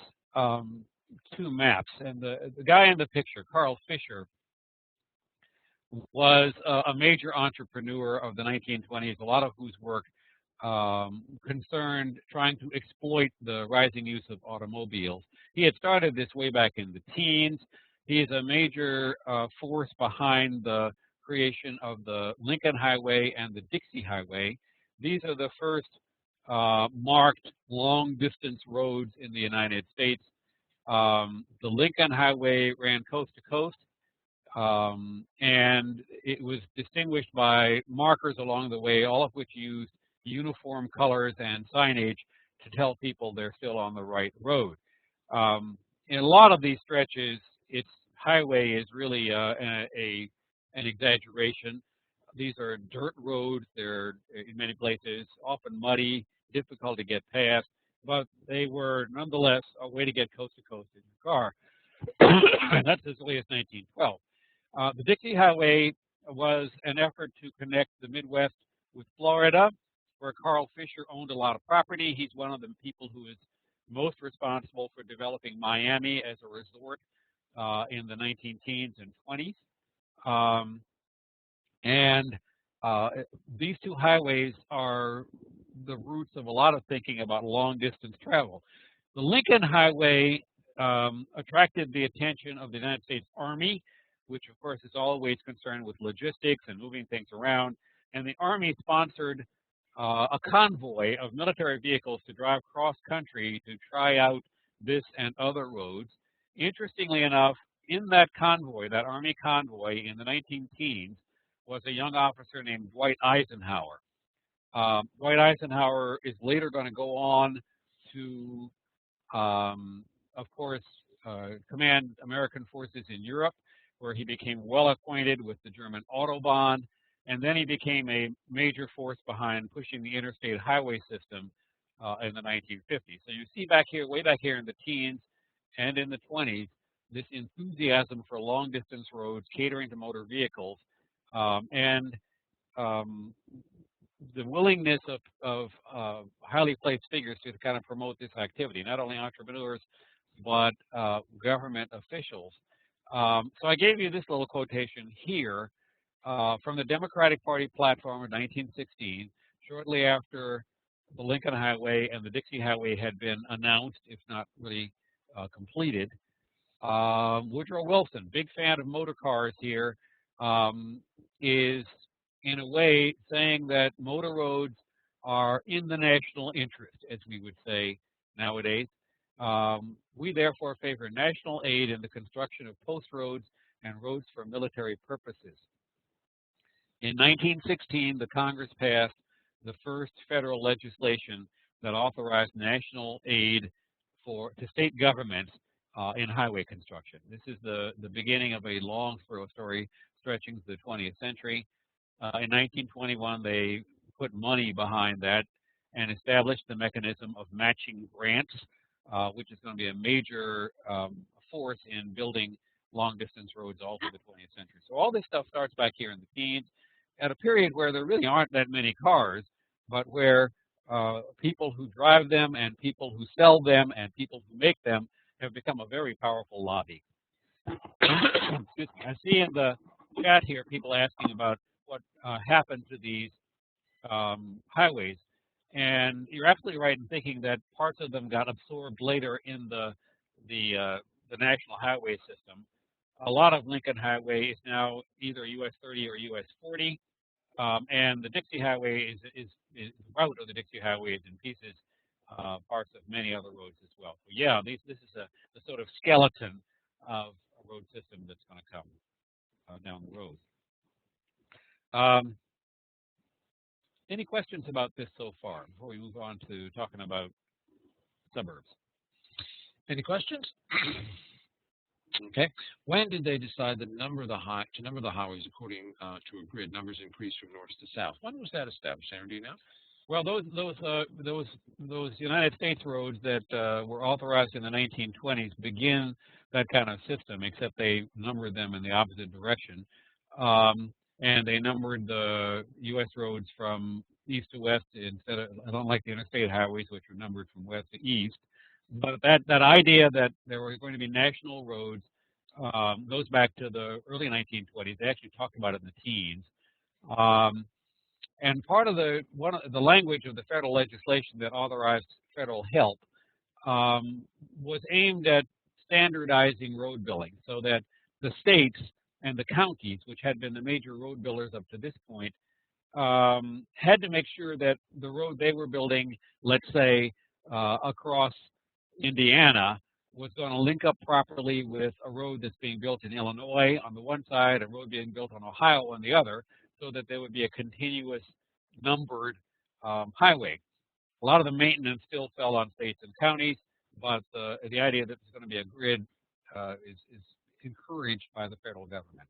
two maps. And the guy in the picture, Carl Fisher, was a major entrepreneur of the 1920s, a lot of whose work concerned trying to exploit the rising use of automobiles. He had started this way back in the teens. He is a major force behind the creation of the Lincoln Highway and the Dixie Highway. These are the first marked long-distance roads in the United States. The Lincoln Highway ran coast to coast, and it was distinguished by markers along the way, all of which used uniform colors and signage to tell people they're still on the right road. In a lot of these stretches, its highway is really an exaggeration. These are dirt roads. They're, in many places, often muddy, difficult to get past, but they were nonetheless a way to get coast to coast in your car. And that's as early as 1912. The Dixie Highway was an effort to connect the Midwest with Florida, where Carl Fisher owned a lot of property. He's one of the people who is most responsible for developing Miami as a resort in the 19-teens and 20s. These two highways are the roots of a lot of thinking about long-distance travel. The Lincoln Highway attracted the attention of the United States Army, which of course is always concerned with logistics and moving things around. And the Army sponsored a convoy of military vehicles to drive cross-country to try out this and other roads. Interestingly enough, in that convoy, that Army convoy in the 19-teens, was a young officer named Dwight Eisenhower. Dwight Eisenhower is later going to go on to, of course, command American forces in Europe, where he became well acquainted with the German Autobahn, and then he became a major force behind pushing the interstate highway system in the 1950s. So you see back here, way back here in the teens and in the 20s, this enthusiasm for long-distance roads catering to motor vehicles, and the willingness of highly placed figures to kind of promote this activity, not only entrepreneurs, but government officials. So I gave you this little quotation here from the Democratic Party platform of 1916, shortly after the Lincoln Highway and the Dixie Highway had been announced, if not really completed. Woodrow Wilson, big fan of motor cars here, is in a way saying that motor roads are in the national interest, as we would say nowadays. We therefore favor national aid in the construction of post roads and roads for military purposes. In 1916, the Congress passed the first federal legislation that authorized national aid to state governments in highway construction. This is the beginning of a long story stretching to the 20th century. In 1921, they put money behind that and established the mechanism of matching grants, which is going to be a major force in building long-distance roads all through the 20th century. So all this stuff starts back here in the teens, at a period where there really aren't that many cars, but where people who drive them and people who sell them and people who make them have become a very powerful lobby. Excuse me. I see in the chat here people asking about what happened to these highways. And you're absolutely right in thinking that parts of them got absorbed later in the national highway system. A lot of Lincoln Highway is now either US 30 or US 40, and the Dixie Highway is the route of the Dixie Highway is in pieces, parts of many other roads as well. So yeah, this is the sort of skeleton of a road system that's going to come down the road. Any questions about this so far before we move on to talking about suburbs? Any questions? Okay. When did they decide to number the highways according to a grid? Numbers increased from north to south. When was that established, Aaron? Do you know? Well, those United States roads that were authorized in the 1920s begin that kind of system, except they numbered them in the opposite direction. And they numbered the U.S. roads from east to west instead of, unlike the interstate highways, which were numbered from west to east. But that idea that there were going to be national roads goes back to the early 1920s. They actually talked about it in the teens. And part of the language of the federal legislation that authorized federal help was aimed at standardizing road building, so that the states and the counties, which had been the major road builders up to this point, had to make sure that the road they were building, let's say across Indiana, was going to link up properly with a road that's being built in Illinois on the one side, a road being built on Ohio on the other, so that there would be a continuous numbered highway. A lot of the maintenance still fell on states and counties, but the idea that there's going to be a grid is encouraged by the federal government.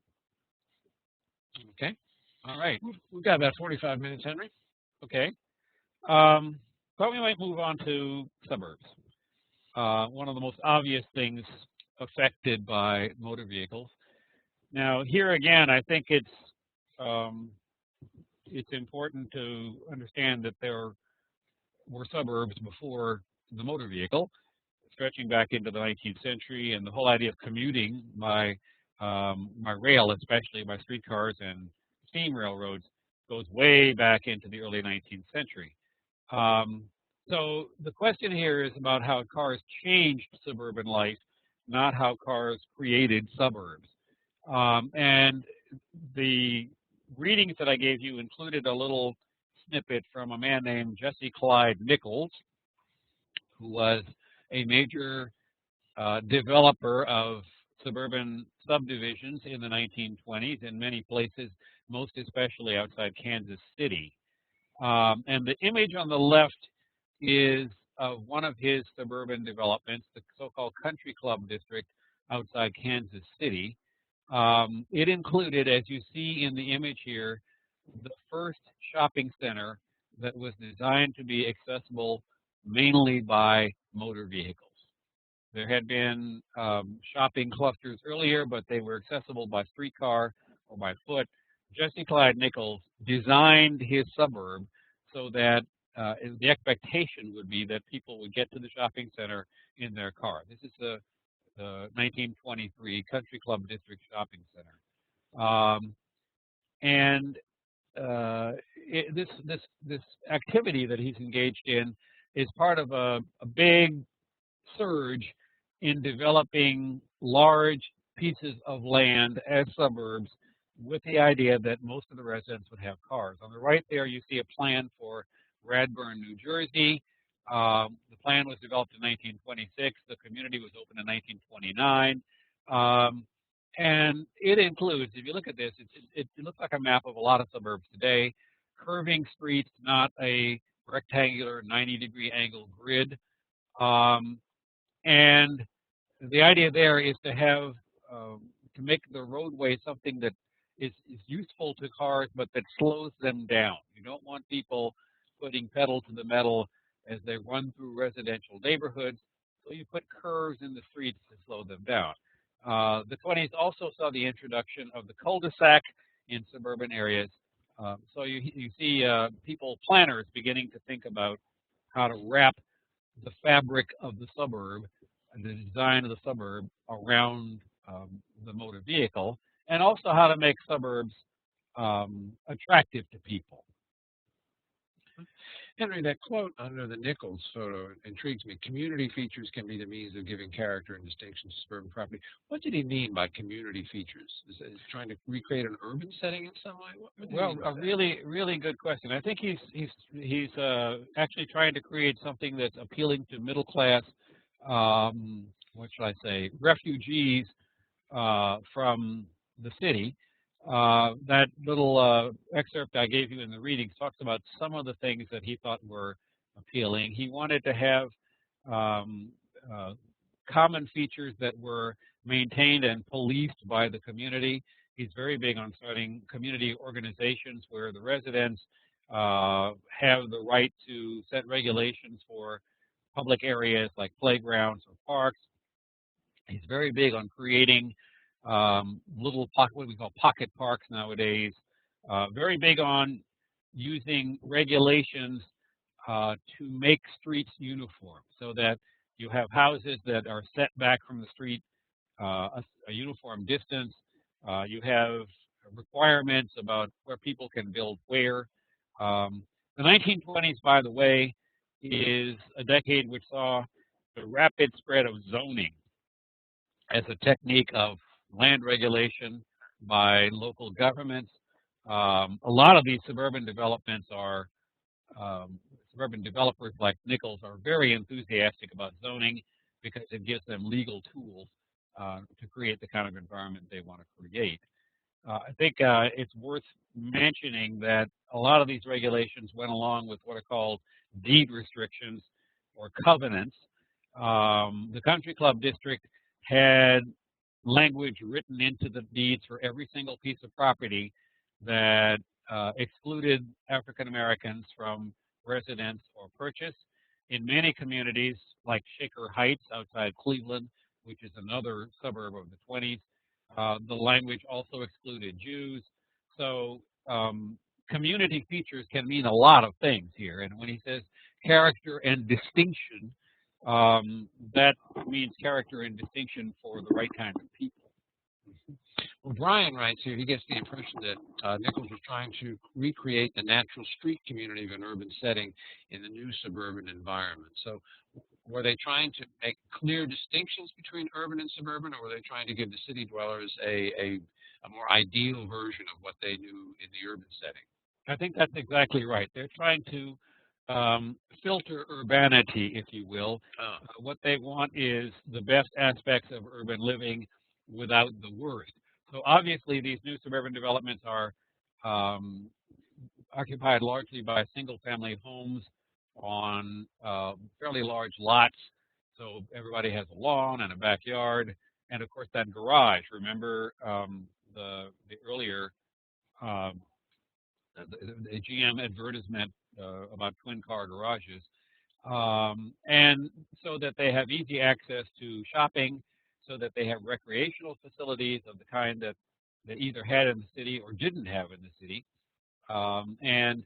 Okay. All right. We've got about 45 minutes, Henry. Okay. Thought we might move on to suburbs. One of the most obvious things affected by motor vehicles. Now, here again, I think it's important to understand that there were suburbs before the motor vehicle, stretching back into the 19th century, and the whole idea of commuting by rail, especially by streetcars and steam railroads, goes way back into the early 19th century. So the question here is about how cars changed suburban life, not how cars created suburbs. And the readings that I gave you included a little snippet from a man named Jesse Clyde Nichols, who was a major developer of suburban subdivisions in the 1920s in many places, most especially outside Kansas City. And the image on the left is of one of his suburban developments, the so-called Country Club District outside Kansas City. It included, as you see in the image here, the first shopping center that was designed to be accessible mainly by motor vehicles. There had been shopping clusters earlier, but they were accessible by streetcar or by foot. Jesse Clyde Nichols designed his suburb so that the expectation would be that people would get to the shopping center in their car. This is the 1923 Country Club District Shopping Center. And this activity that he's engaged in is part of a big surge in developing large pieces of land as suburbs with the idea that most of the residents would have cars. On the right there, you see a plan for Radburn, New Jersey. The plan was developed in 1926. The community was opened in 1929. And it includes, if you look at this, it looks like a map of a lot of suburbs today. Curving streets, not a rectangular 90-degree angle grid. And the idea there is to have to make the roadway something that is useful to cars, but that slows them down. You don't want people putting pedal to the metal as they run through residential neighborhoods, so you put curves in the streets to slow them down. The 20s also saw the introduction of the cul-de-sac in suburban areas. So you see planners beginning to think about how to wrap the fabric of the suburb and the design of the suburb around the motor vehicle, and also how to make suburbs attractive to people. Henry, that quote under the Nichols photo intrigues me. Community features can be the means of giving character and distinction to suburban property. What did he mean by community features? Is he trying to recreate an urban setting in some way? Well, a really good question. I think he's actually trying to create something that's appealing to middle class, what should I say, refugees from the city. That little excerpt I gave you in the readings talks about some of the things that he thought were appealing. He wanted to have common features that were maintained and policed by the community. He's very big on starting community organizations where the residents have the right to set regulations for public areas like playgrounds or parks. He's very big on creating little what we call pocket parks nowadays. Very big on using regulations to make streets uniform, so that you have houses that are set back from the street a uniform distance. You have requirements about where people can build where. The 1920s, by the way, is a decade which saw the rapid spread of zoning as a technique of land regulation by local governments. A lot of these suburban developments are, suburban developers like Nichols are very enthusiastic about zoning because it gives them legal tools to create the kind of environment they want to create. I think it's worth mentioning that a lot of these regulations went along with what are called deed restrictions or covenants. The Country Club District had language written into the deeds for every single piece of property that excluded African Americans from residence or purchase. In many communities, like Shaker Heights outside Cleveland, which is another suburb of the 20s, the language also excluded Jews. So community features can mean a lot of things here. And when he says character and distinction, that means character and distinction for the right kind of people. Well, Brian writes here, he gets the impression that Nichols was trying to recreate the natural street community of an urban setting in the new suburban environment. So were they trying to make clear distinctions between urban and suburban, or were they trying to give the city dwellers a more ideal version of what they knew in the urban setting? I think that's exactly right. They're trying to filter urbanity, if you will. What they want is the best aspects of urban living without the worst. So obviously these new suburban developments are occupied largely by single-family homes on fairly large lots. So everybody has a lawn and a backyard, and of course that garage. Remember the earlier the GM advertisement about twin-car garages. And so that they have easy access to shopping, so that they have recreational facilities of the kind that they either had in the city or didn't have in the city. And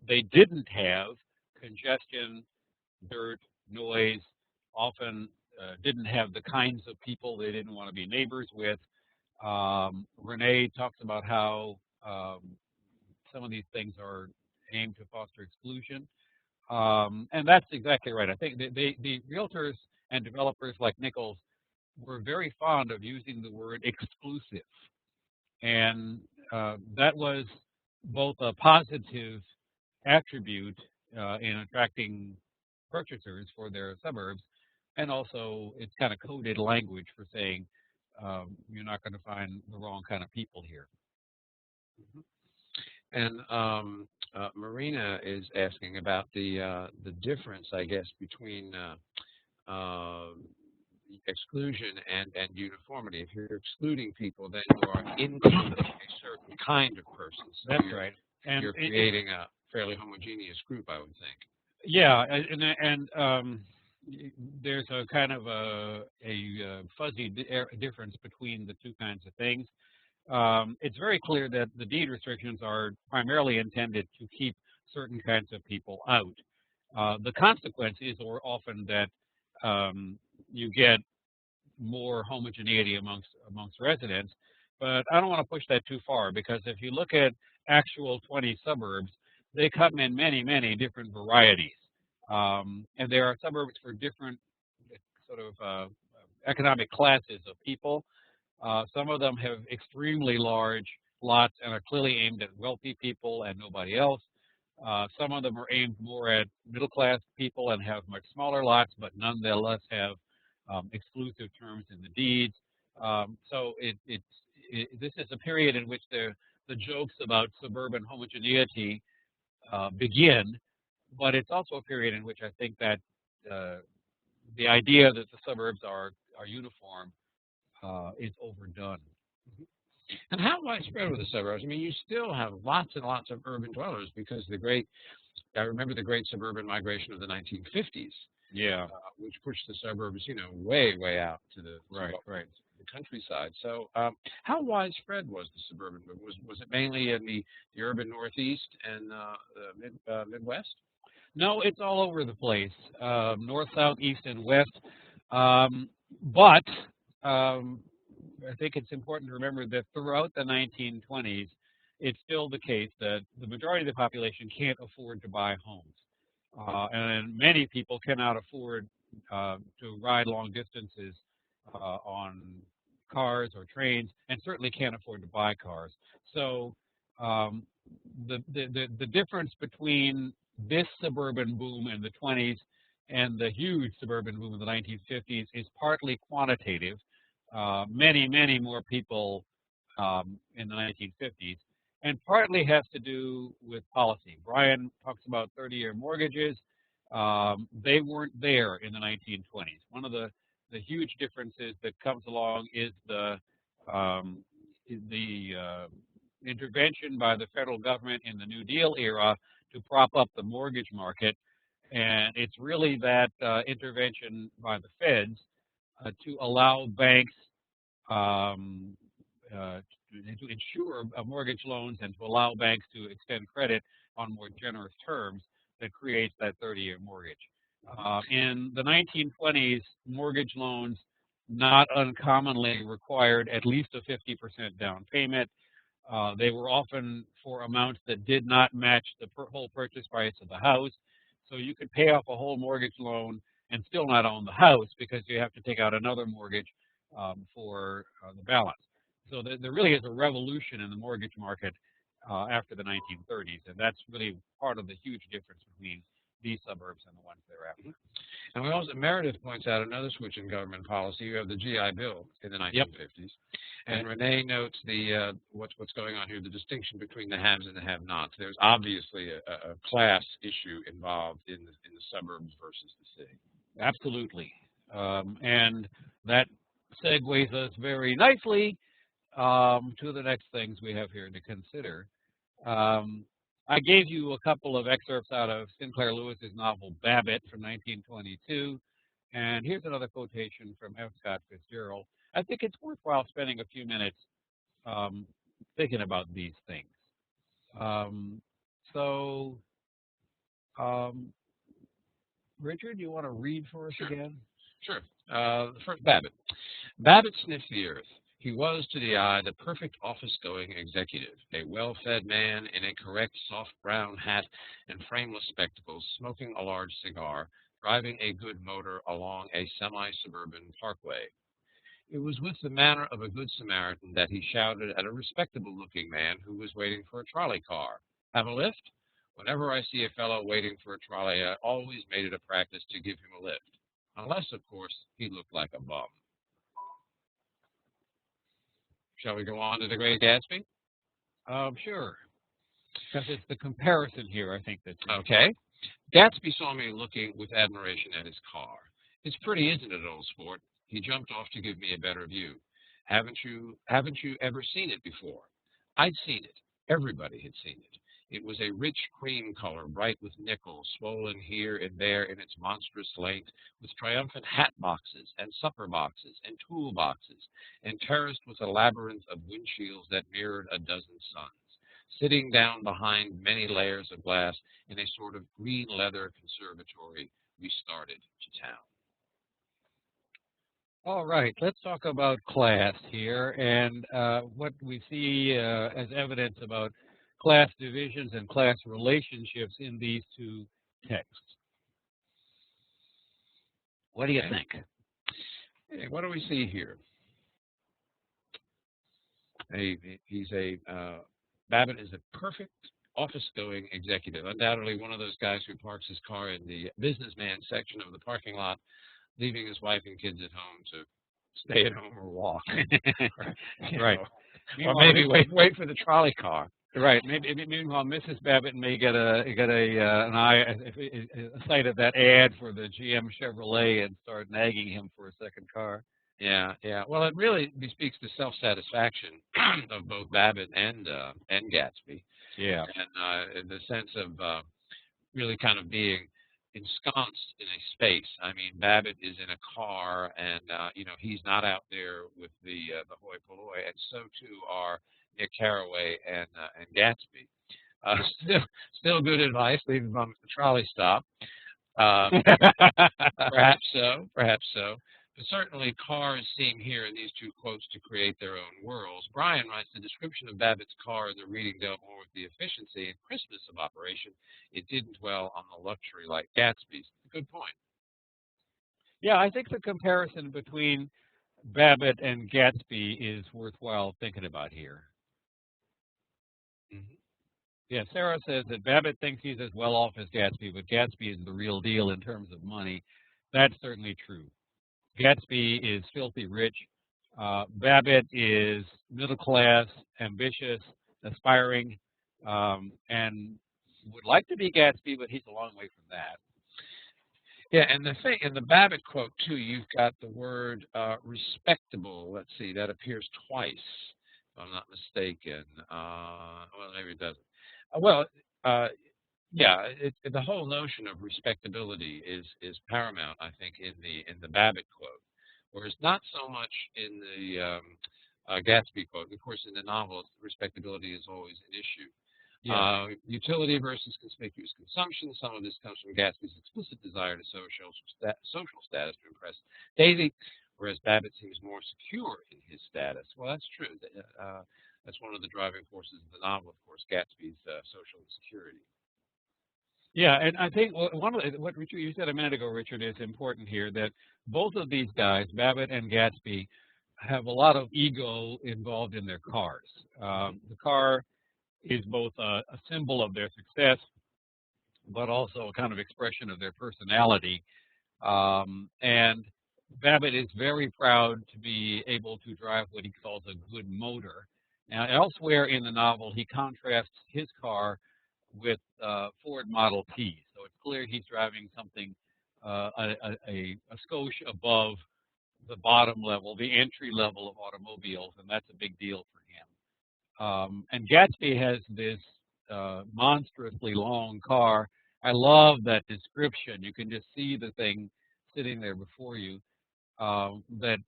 they didn't have congestion, dirt, noise, often didn't have the kinds of people they didn't want to be neighbors with. Renee talks about how some of these things are aimed to foster exclusion. And that's exactly right. I think the realtors and developers like Nichols were very fond of using the word exclusive. And that was both a positive attribute in attracting purchasers for their suburbs, and also it's kind of coded language for saying you're not going to find the wrong kind of people here. And Marina is asking about the difference, I guess, between exclusion and uniformity. If you're excluding people, then you are including a certain kind of person. So That's right. And you're creating a fairly homogeneous group, I would think. Yeah, and there's a kind of a fuzzy difference between the two kinds of things. It's very clear that the deed restrictions are primarily intended to keep certain kinds of people out. The consequence is often that you get more homogeneity amongst residents, but I don't want to push that too far, because if you look at actual 20 suburbs, they come in many different varieties, and there are suburbs for different sort of economic classes of people. Some of them have extremely large lots and are clearly aimed at wealthy people and nobody else. Some of them are aimed more at middle-class people and have much smaller lots, but nonetheless have exclusive terms in the deeds. So this is a period in which the jokes about suburban homogeneity begin, but it's also a period in which I think that the idea that the suburbs are uniform is overdone. And how widespread were the suburbs? I mean, you still have lots and lots of urban dwellers, because I remember the great suburban migration of the 1950s. Yeah. Which pushed the suburbs, way out to the countryside. So, how widespread was the suburban movement? Was it mainly in the urban Northeast and the Midwest? No, it's all over the place, north, south, east, and west. But I think it's important to remember that throughout the 1920s, it's still the case that the majority of the population can't afford to buy homes. And many people cannot afford to ride long distances on cars or trains, and certainly can't afford to buy cars. So the difference between this suburban boom in the 20s and the huge suburban boom of the 1950s is partly quantitative. Many more people in the 1950s, and partly has to do with policy. Brian talks about 30-year mortgages. They weren't there in the 1920s. One of the huge differences that comes along is the intervention by the federal government in the New Deal era to prop up the mortgage market. And it's really that intervention by the feds to allow banks to insure mortgage loans and to allow banks to extend credit on more generous terms that creates that 30-year mortgage. In the 1920s, mortgage loans not uncommonly required at least a 50% down payment. They were often for amounts that did not match the whole purchase price of the house. So you could pay off a whole mortgage loan and still not own the house, because you have to take out another mortgage for the balance. So there really is a revolution in the mortgage market after the 1930s, and that's really part of the huge difference between these suburbs and the ones thereafter. And we also, Meredith points out another switch in government policy. You have the GI Bill in the 1950s. And Renee notes the what's going on here, the distinction between the haves and the have-nots. There's obviously a class issue involved in the suburbs versus the city. Absolutely. And that segues us very nicely to the next things we have here to consider. I gave you a couple of excerpts out of Sinclair Lewis's novel Babbitt from 1922, and here's another quotation from F. Scott Fitzgerald. I think it's worthwhile spending a few minutes um, thinking about these things. Um, so, um, Richard, you want to read for us again? Sure. The first, Babbitt. Babbitt sniffed the earth. He was, to the eye, the perfect office-going executive, a well-fed man in a correct soft brown hat and frameless spectacles, smoking a large cigar, driving a good motor along a semi-suburban parkway. It was with the manner of a good Samaritan that he shouted at a respectable-looking man who was waiting for a trolley car. Have a lift? Whenever I see a fellow waiting for a trolley, I always made it a practice to give him a lift. Unless, of course, he looked like a bum. Shall we go on to The Great Gatsby? Sure. Because it's the comparison here, I think, that's Okay. Gatsby saw me looking with admiration at his car. It's pretty, isn't it, old sport? He jumped off to give me a better view. Haven't you ever seen it before? I'd seen it. Everybody had seen it. It was a rich cream color, bright with nickels, swollen here and there in its monstrous length, with triumphant hat boxes and supper boxes and tool boxes, and terraced with a labyrinth of windshields that mirrored a dozen suns. Sitting down behind many layers of glass in a sort of green leather conservatory, we started to town. All right, let's talk about class here and what we see as evidence about class divisions and class relationships in these two texts. What do you think? Hey, what do we see here? Babbitt is a perfect office-going executive, undoubtedly one of those guys who parks his car in the businessman section of the parking lot, leaving his wife and kids at home to stay at home or walk. Right. Or maybe wait for the trolley car. Right. Meanwhile, Mrs. Babbitt may get a sight of that ad for the GM Chevrolet and start nagging him for a second car. Yeah. Well, it really bespeaks the self-satisfaction of both Babbitt and Gatsby. Yeah. And the sense of really kind of being ensconced in a space. I mean, Babbitt is in a car, and he's not out there with the hoi polloi, and so too are Nick Carraway and Gatsby. Still good advice. Leave them at the trolley stop. Perhaps so. But certainly cars seem here in these two quotes to create their own worlds. Brian writes, the description of Babbitt's car in the reading dealt more with the efficiency and crispness of operation. It didn't dwell on the luxury like Gatsby's. Good point. Yeah, I think the comparison between Babbitt and Gatsby is worthwhile thinking about here. Mm-hmm. Yeah, Sarah says that Babbitt thinks he's as well off as Gatsby, but Gatsby is the real deal in terms of money. That's certainly true. Gatsby is filthy rich. Babbitt is middle class, ambitious, aspiring, and would like to be Gatsby, but he's a long way from that. Yeah, and the thing in the Babbitt quote too, you've got the word respectable. Let's see, that appears twice, if I'm not mistaken. Well, maybe it doesn't. The whole notion of respectability is paramount, I think, in the Babbitt quote, whereas not so much in the Gatsby quote. Of course, in the novel, respectability is always an issue. Yeah. Utility versus conspicuous consumption. Some of this comes from Gatsby's explicit desire to social status to impress Daisy, whereas Babbitt seems more secure in his status. Well, that's true. That's one of the driving forces of the novel, of course, Gatsby's social insecurity. Yeah, and I think one of what Richard, you said a minute ago, Richard, is important here, that both of these guys, Babbitt and Gatsby, have a lot of ego involved in their cars. The car is both a symbol of their success, but also a kind of expression of their personality. And Babbitt is very proud to be able to drive what he calls a good motor. Now, elsewhere in the novel, he contrasts his car with Ford Model T. So it's clear he's driving something a skosh above the bottom level, the entry level of automobiles, and that's a big deal for him. And Gatsby has this monstrously long car. I love that description. You can just see the thing sitting there before you that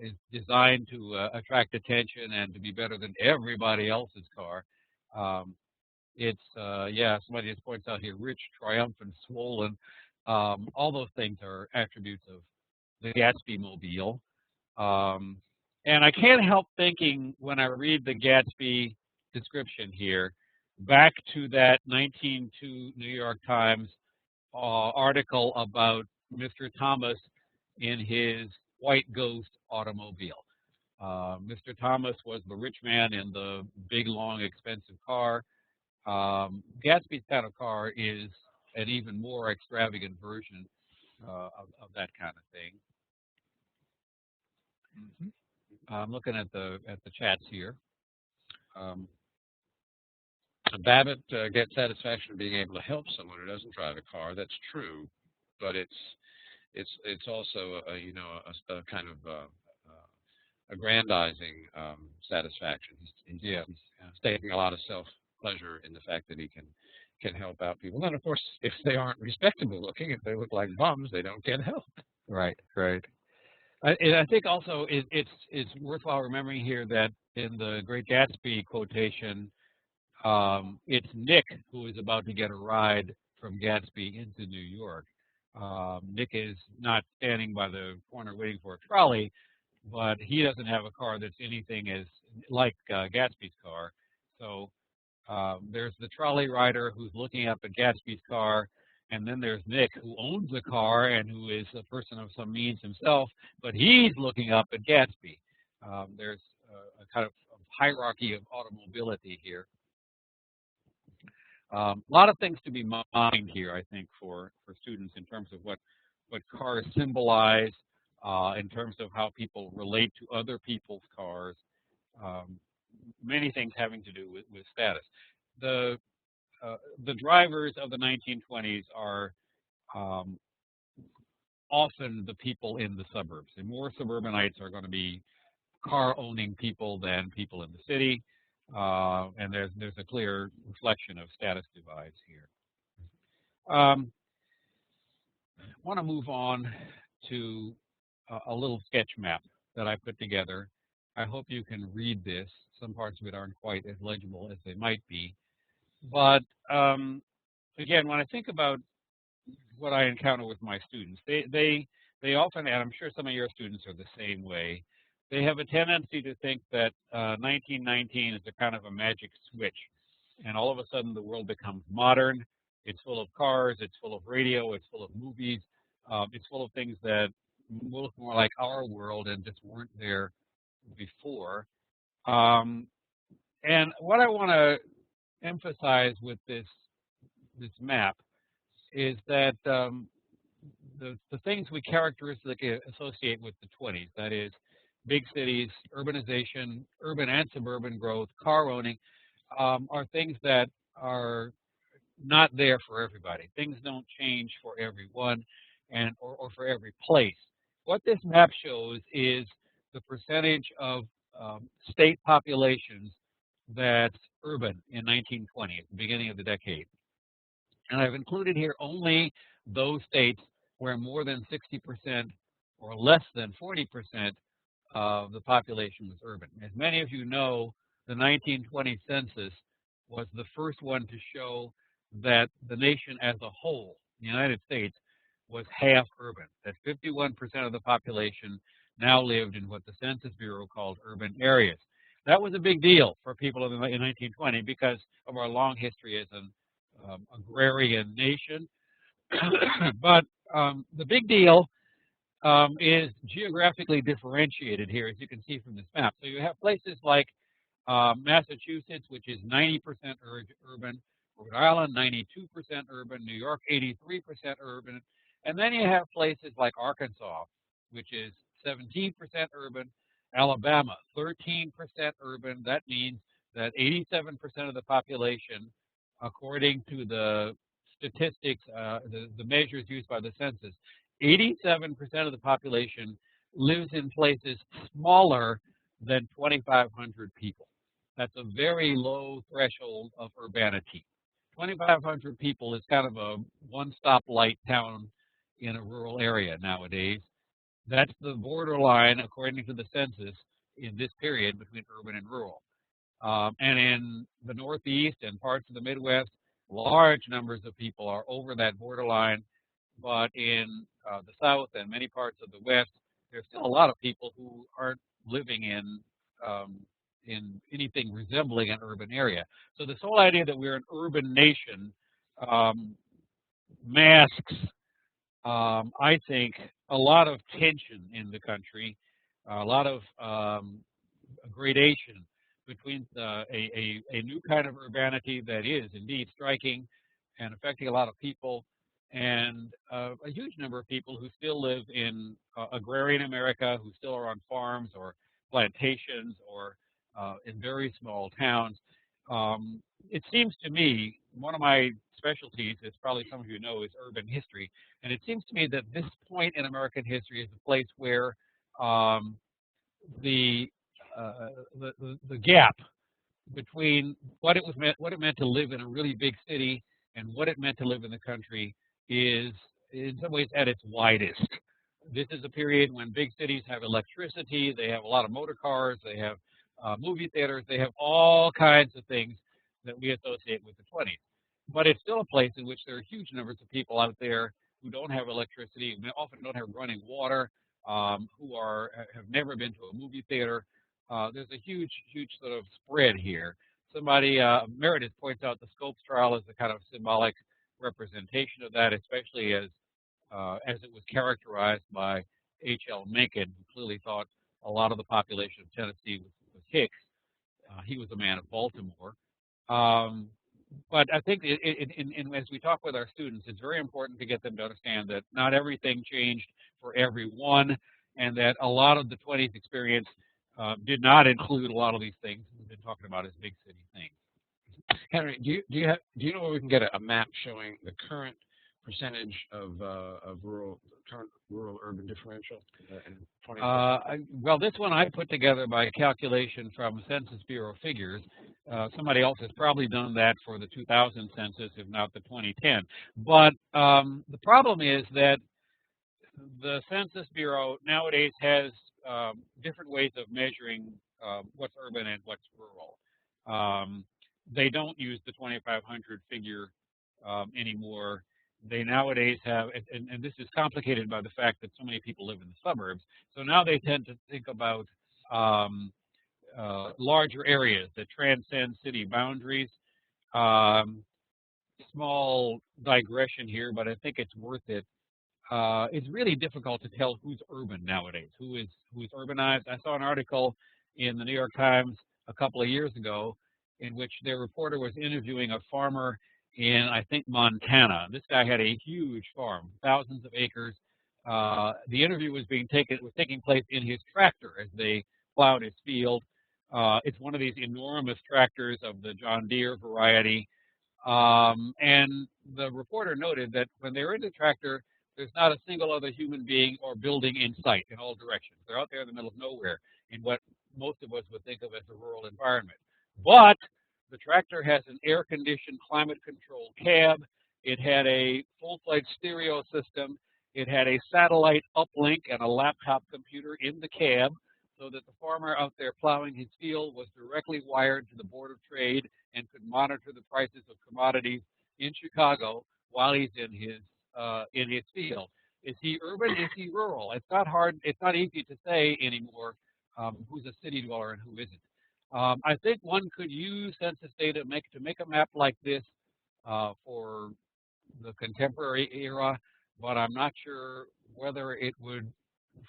is designed to attract attention and to be better than everybody else's car. Um, yeah, somebody just points out here, rich, triumphant, swollen. All those things are attributes of the Gatsby Mobile. And I can't help thinking when I read the Gatsby description here, back to that 1902 New York Times article about Mr. Thomas in his white ghost automobile. Mr. Thomas was the rich man in the big, long, expensive car. Gatsby's kind of car is an even more extravagant version of that kind of thing. I'm looking at the chats here. Babbitt gets satisfaction of being able to help someone who doesn't drive a car. That's true, but it's also a kind of aggrandizing satisfaction. He's taking a lot of self-pleasure in the fact that he can help out people. And then, of course, if they aren't respectable looking, if they look like bums, they don't get help. Right, right. I think also it's worthwhile remembering here that in the Great Gatsby quotation, it's Nick who is about to get a ride from Gatsby into New York. Nick is not standing by the corner waiting for a trolley, but he doesn't have a car that's anything as like Gatsby's car. So there's the trolley rider who's looking up at Gatsby's car, and then there's Nick who owns the car and who is a person of some means himself, but he's looking up at Gatsby. There's a kind of hierarchy of automobility here. A lot of things to be mined here, I think, for students in terms of what cars symbolize, in terms of how people relate to other people's cars. Many things having to do with status. The drivers of the 1920s are often the people in the suburbs. And more suburbanites are going to be car-owning people than people in the city. And there's a clear reflection of status divides here. I want to move on to a little sketch map that I put together. I hope you can read this. Some parts of it aren't quite as legible as they might be. But again, when I think about what I encounter with my students, they often, and I'm sure some of your students are the same way, they have a tendency to think that 1919 is a kind of a magic switch, and all of a sudden the world becomes modern. It's full of cars, it's full of radio, it's full of movies, it's full of things that look more like our world and just weren't there before. And what I want to emphasize with this map is that the things we characteristically associate with the 20s, that is, big cities, urbanization, urban and suburban growth, car owning, are things that are not there for everybody. Things don't change for everyone or for every place. What this map shows is the percentage of state populations that's urban in 1920, at the beginning of the decade. And I've included here only those states where more than 60% or less than 40% of the population was urban. As many of you know, the 1920 census was the first one to show that the nation as a whole, the United States, was half urban, that 51% of the population now lived in what the Census Bureau called urban areas. That was a big deal for people in 1920 because of our long history as an agrarian nation. But the big deal is geographically differentiated here, as you can see from this map. So you have places like Massachusetts, which is 90% urban, Rhode Island, 92% urban, New York, 83% urban, and then you have places like Arkansas, which is 17% urban, Alabama, 13% urban. That means that 87% of the population, according to the statistics, the measures used by the census, 87% of the population lives in places smaller than 2,500 people. That's a very low threshold of urbanity. 2,500 people is kind of a one-stop light town in a rural area nowadays. That's the borderline, according to the census, in this period between urban and rural. And in the Northeast and parts of the Midwest, large numbers of people are over that borderline. But in the South and many parts of the West, there's still a lot of people who aren't living in anything resembling an urban area. So this whole idea that we're an urban nation um, masks, I think, a lot of tension in the country, a lot of gradation between a new kind of urbanity that is indeed striking and affecting a lot of people, and a huge number of people who still live in agrarian America, who still are on farms or plantations or in very small towns. It seems to me, one of my specialties, as probably some of you know, is urban history, and it seems to me that this point in American history is a place where um, the, the gap between what it meant to live in a really big city and what it meant to live in the country is in some ways at its widest. This is a period when big cities have electricity, they have a lot of motor cars, they have movie theaters, they have all kinds of things that we associate with the 20s. But it's still a place in which there are huge numbers of people out there who don't have electricity, who often don't have running water, who have never been to a movie theater. There's a huge sort of spread here. Somebody, Meredith points out the Scopes trial as a kind of symbolic representation of that, especially as it was characterized by H.L. Mencken, who clearly thought a lot of the population of Tennessee was Hicks. He was a man of Baltimore. But I think as we talk with our students, it's very important to get them to understand that not everything changed for everyone, and that a lot of the 20s experience did not include a lot of these things we've been talking about as big city things. Henry, do you know where we can get a map showing the current percentage of current rural urban differential in 2020? Well, this one I put together by calculation from Census Bureau figures. Somebody else has probably done that for the 2000 census, if not the 2010. But the problem is that the Census Bureau nowadays has different ways of measuring what's urban and what's rural. They don't use the 2,500 figure anymore. They nowadays have, and this is complicated by the fact that so many people live in the suburbs. So now they tend to think about larger areas that transcend city boundaries. Small digression here, but I think it's worth it. It's really difficult to tell who's urban nowadays, who's urbanized. I saw an article in the New York Times a couple of years ago in which their reporter was interviewing a farmer in, I think, Montana. This guy had a huge farm, thousands of acres. The interview was taking place in his tractor as they plowed his field. It's one of these enormous tractors of the John Deere variety. And the reporter noted that when they were in the tractor, there's not a single other human being or building in sight in all directions. They're out there in the middle of nowhere in what most of us would think of as a rural environment. But the tractor has an air-conditioned, climate-controlled cab. It had a full-fledged stereo system. It had a satellite uplink and a laptop computer in the cab so that the farmer out there plowing his field was directly wired to the Board of Trade and could monitor the prices of commodities in Chicago while he's in his field. Is he urban? Is he rural? It's not hard. It's not easy to say anymore who's a city dweller and who isn't. I think one could use census data to make a map like this for the contemporary era, but I'm not sure whether it would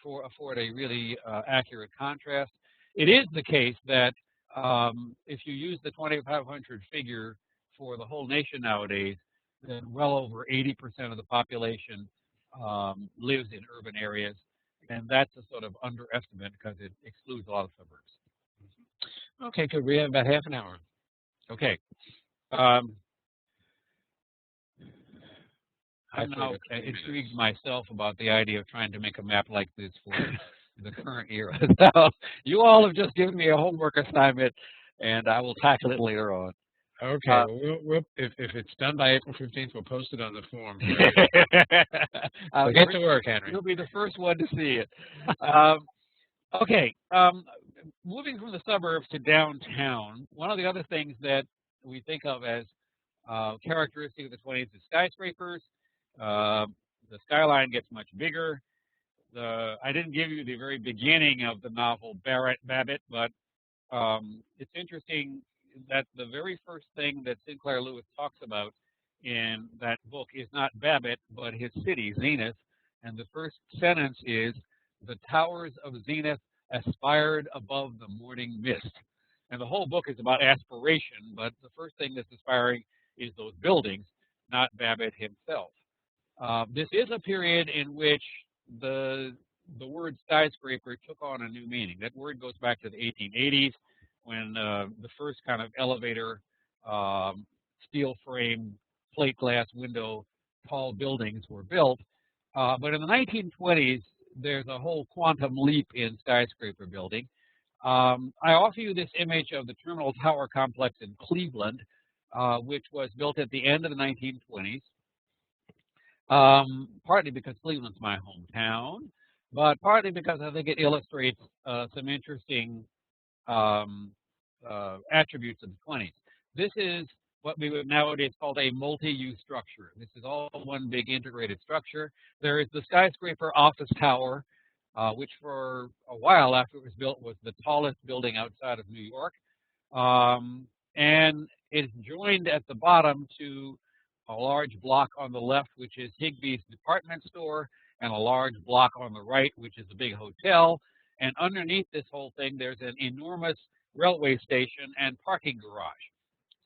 afford a really accurate contrast. It is the case that if you use the 2,500 figure for the whole nation nowadays, then well over 80% of the population lives in urban areas, and that's a sort of underestimate because it excludes a lot of suburbs. Okay, good. We have about half an hour. Okay. I'm now intrigued myself about the idea of trying to make a map like this for the current era. So you all have just given me a homework assignment, and I will tackle it later on. Okay, well, if it's done by April 15th, we'll post it on the forum. So get to work, Henry. You'll be the first one to see it. Okay, moving from the suburbs to downtown, one of the other things that we think of as characteristic of the 20s is skyscrapers. The skyline gets much bigger. I didn't give you the very beginning of the novel Babbitt, but it's interesting that the very first thing that Sinclair Lewis talks about in that book is not Babbitt, but his city, Zenith. And the first sentence is, "The towers of Zenith aspired above the morning mist." And the whole book is about aspiration, but the first thing that's aspiring is those buildings, not Babbitt himself. This is a period in which the word skyscraper took on a new meaning. That word goes back to the 1880s when the first kind of elevator, steel frame, plate glass window, tall buildings were built. But in the 1920s, there's a whole quantum leap in skyscraper building. I offer you this image of the Terminal Tower Complex in Cleveland, which was built at the end of the 1920s. Partly because Cleveland's my hometown, but partly because I think it illustrates some interesting attributes of the 20s. This is what we would nowadays call a multi-use structure. This is all one big integrated structure. There is the skyscraper office tower, which for a while after it was built was the tallest building outside of New York. And it's joined at the bottom to a large block on the left, which is Higbee's department store, and a large block on the right, which is a big hotel. And underneath this whole thing, there's an enormous railway station and parking garage.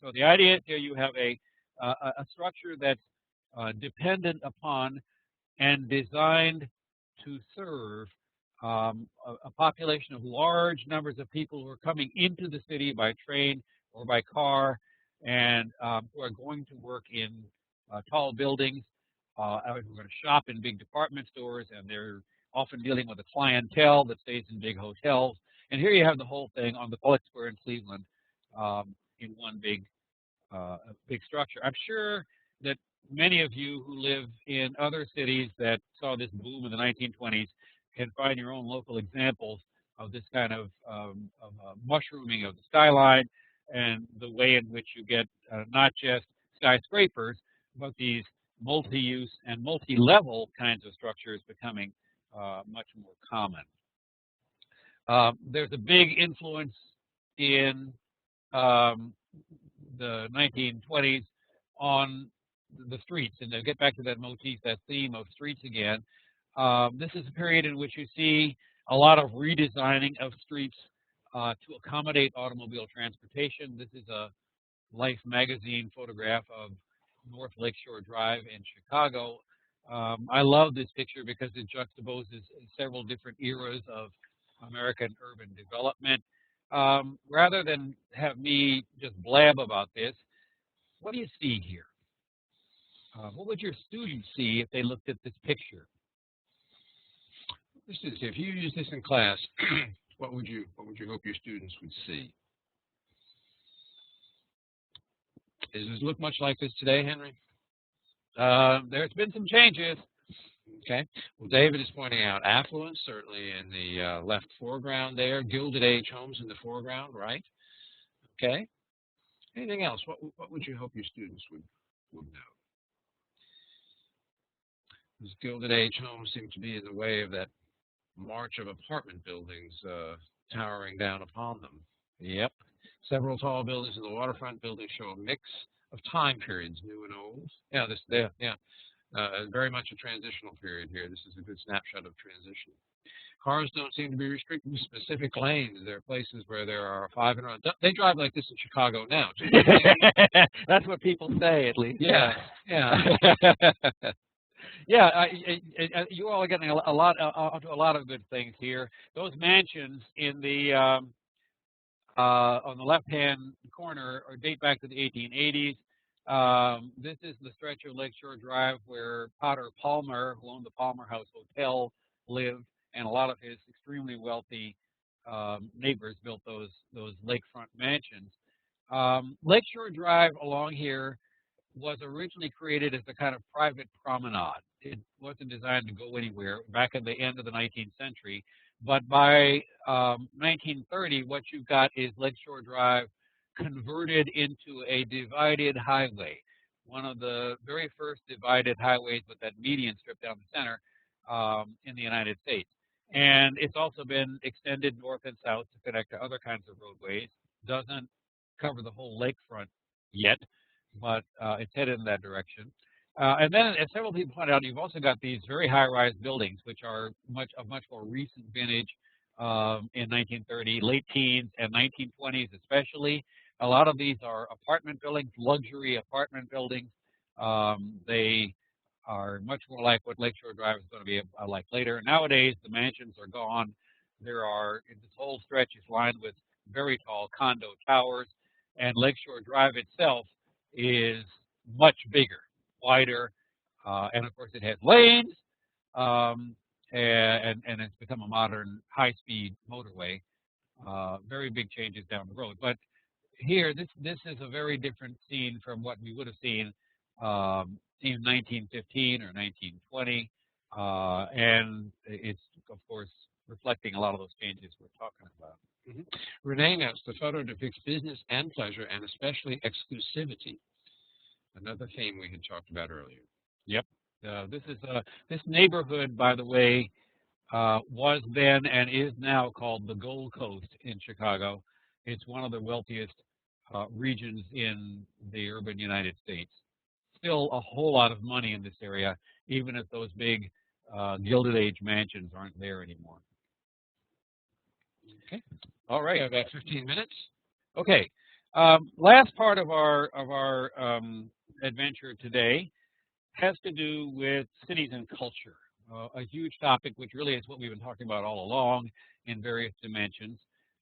So the idea is here you have a structure that's dependent upon and designed to serve a population of large numbers of people who are coming into the city by train or by car, and who are going to work in tall buildings, who are going to shop in big department stores, and they're often dealing with a clientele that stays in big hotels. And here you have the whole thing on the public square in Cleveland in one big structure. I'm sure that many of you who live in other cities that saw this boom in the 1920s can find your own local examples of this kind of mushrooming of the skyline, and the way in which you get not just skyscrapers, but these multi-use and multi-level kinds of structures becoming much more common. There's a big influence in the 1920s on the streets, and to get back to that motif, that theme of streets again. This is a period in which you see a lot of redesigning of streets to accommodate automobile transportation. This is a Life magazine photograph of North Lakeshore Drive in Chicago. I love this picture because it juxtaposes several different eras of American urban development. Rather than have me just blab about this, what do you see here? What would your students see if they looked at this picture? If you use this in class, what would you hope your students would see? Does this look much like this today, Henry? There's been some changes. Okay. Well, David is pointing out affluence, certainly in the left foreground there. Gilded Age homes in the foreground, right? Okay. Anything else? What would you hope your students would know? Those Gilded Age homes seem to be in the way of that march of apartment buildings towering down upon them. Yep. Several tall buildings in the waterfront buildings show a mix of time periods, new and old. Yeah, very much a transitional period here. This is a good snapshot of transition. Cars don't seem to be restricted to specific lanes. There are places where there are 5 in a row. They drive like this in Chicago now, too. That's what people say, at least. Yeah, yeah. Yeah, you all are getting a lot of good things here. Those mansions in the on the left-hand corner date back to the 1880s. This is the stretch of Lakeshore Drive where Potter Palmer, who owned the Palmer House Hotel, lived, and a lot of his extremely wealthy neighbors built those lakefront mansions. Lakeshore Drive along here was originally created as a kind of private promenade. It wasn't designed to go anywhere back at the end of the 19th century. But by 1930, what you've got is Lakeshore Drive converted into a divided highway, one of the very first divided highways with that median strip down the center in the United States. And it's also been extended north and south to connect to other kinds of roadways. Doesn't cover the whole lakefront yet, but it's headed in that direction. And then, as several people pointed out, you've also got these very high-rise buildings, which are much more recent vintage in 1930, late teens, and 1920s especially. A lot of these are apartment buildings, luxury apartment buildings. They are much more like what Lakeshore Drive is going to be like later. Nowadays, the mansions are gone. This whole stretch is lined with very tall condo towers, and Lakeshore Drive itself is much bigger, wider, and of course it has lanes, and it's become a modern high-speed motorway. Very big changes down the road. But here, this is a very different scene from what we would have seen in 1915 or 1920, and it's of course reflecting a lot of those changes we're talking about. Mm-hmm. Renee notes the photo depicts business and pleasure, and especially exclusivity. Another theme we had talked about earlier. Yep. This neighborhood, by the way, was then and is now called the Gold Coast in Chicago. It's one of the wealthiest regions in the urban United States. Still a whole lot of money in this area, even if those big Gilded Age mansions aren't there anymore. Okay. All right. About 15 minutes. Okay. Last part of our adventure today has to do with cities and culture, a huge topic which really is what we've been talking about all along in various dimensions.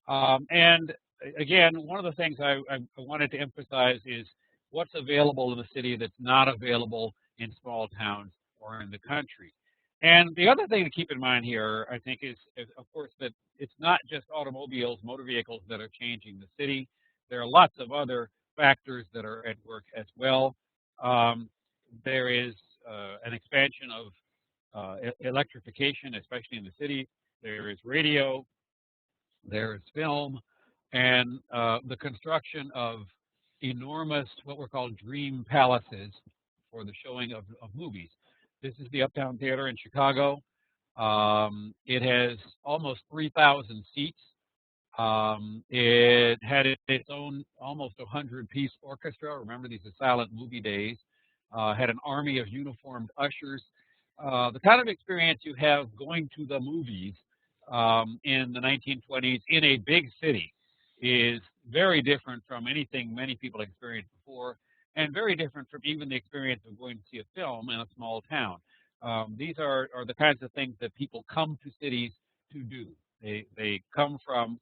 And again, one of the things I wanted to emphasize is what's available in the city that's not available in small towns or in the country. And the other thing to keep in mind here, I think, is of course, that it's not just automobiles, motor vehicles that are changing the city. There are lots of other factors that are at work as well. There is an expansion of electrification, especially in the city. There is radio, there is film, and the construction of enormous, what were called dream palaces for the showing of movies. This is the Uptown Theater in Chicago. It has almost 3,000 seats. It had its own almost 100-piece orchestra. Remember, these are silent movie days. Had an army of uniformed ushers. The kind of experience you have going to the movies in the 1920s in a big city is very different from anything many people experienced before, and very different from even the experience of going to see a film in a small town. These are the kinds of things that people come to cities to do. They come from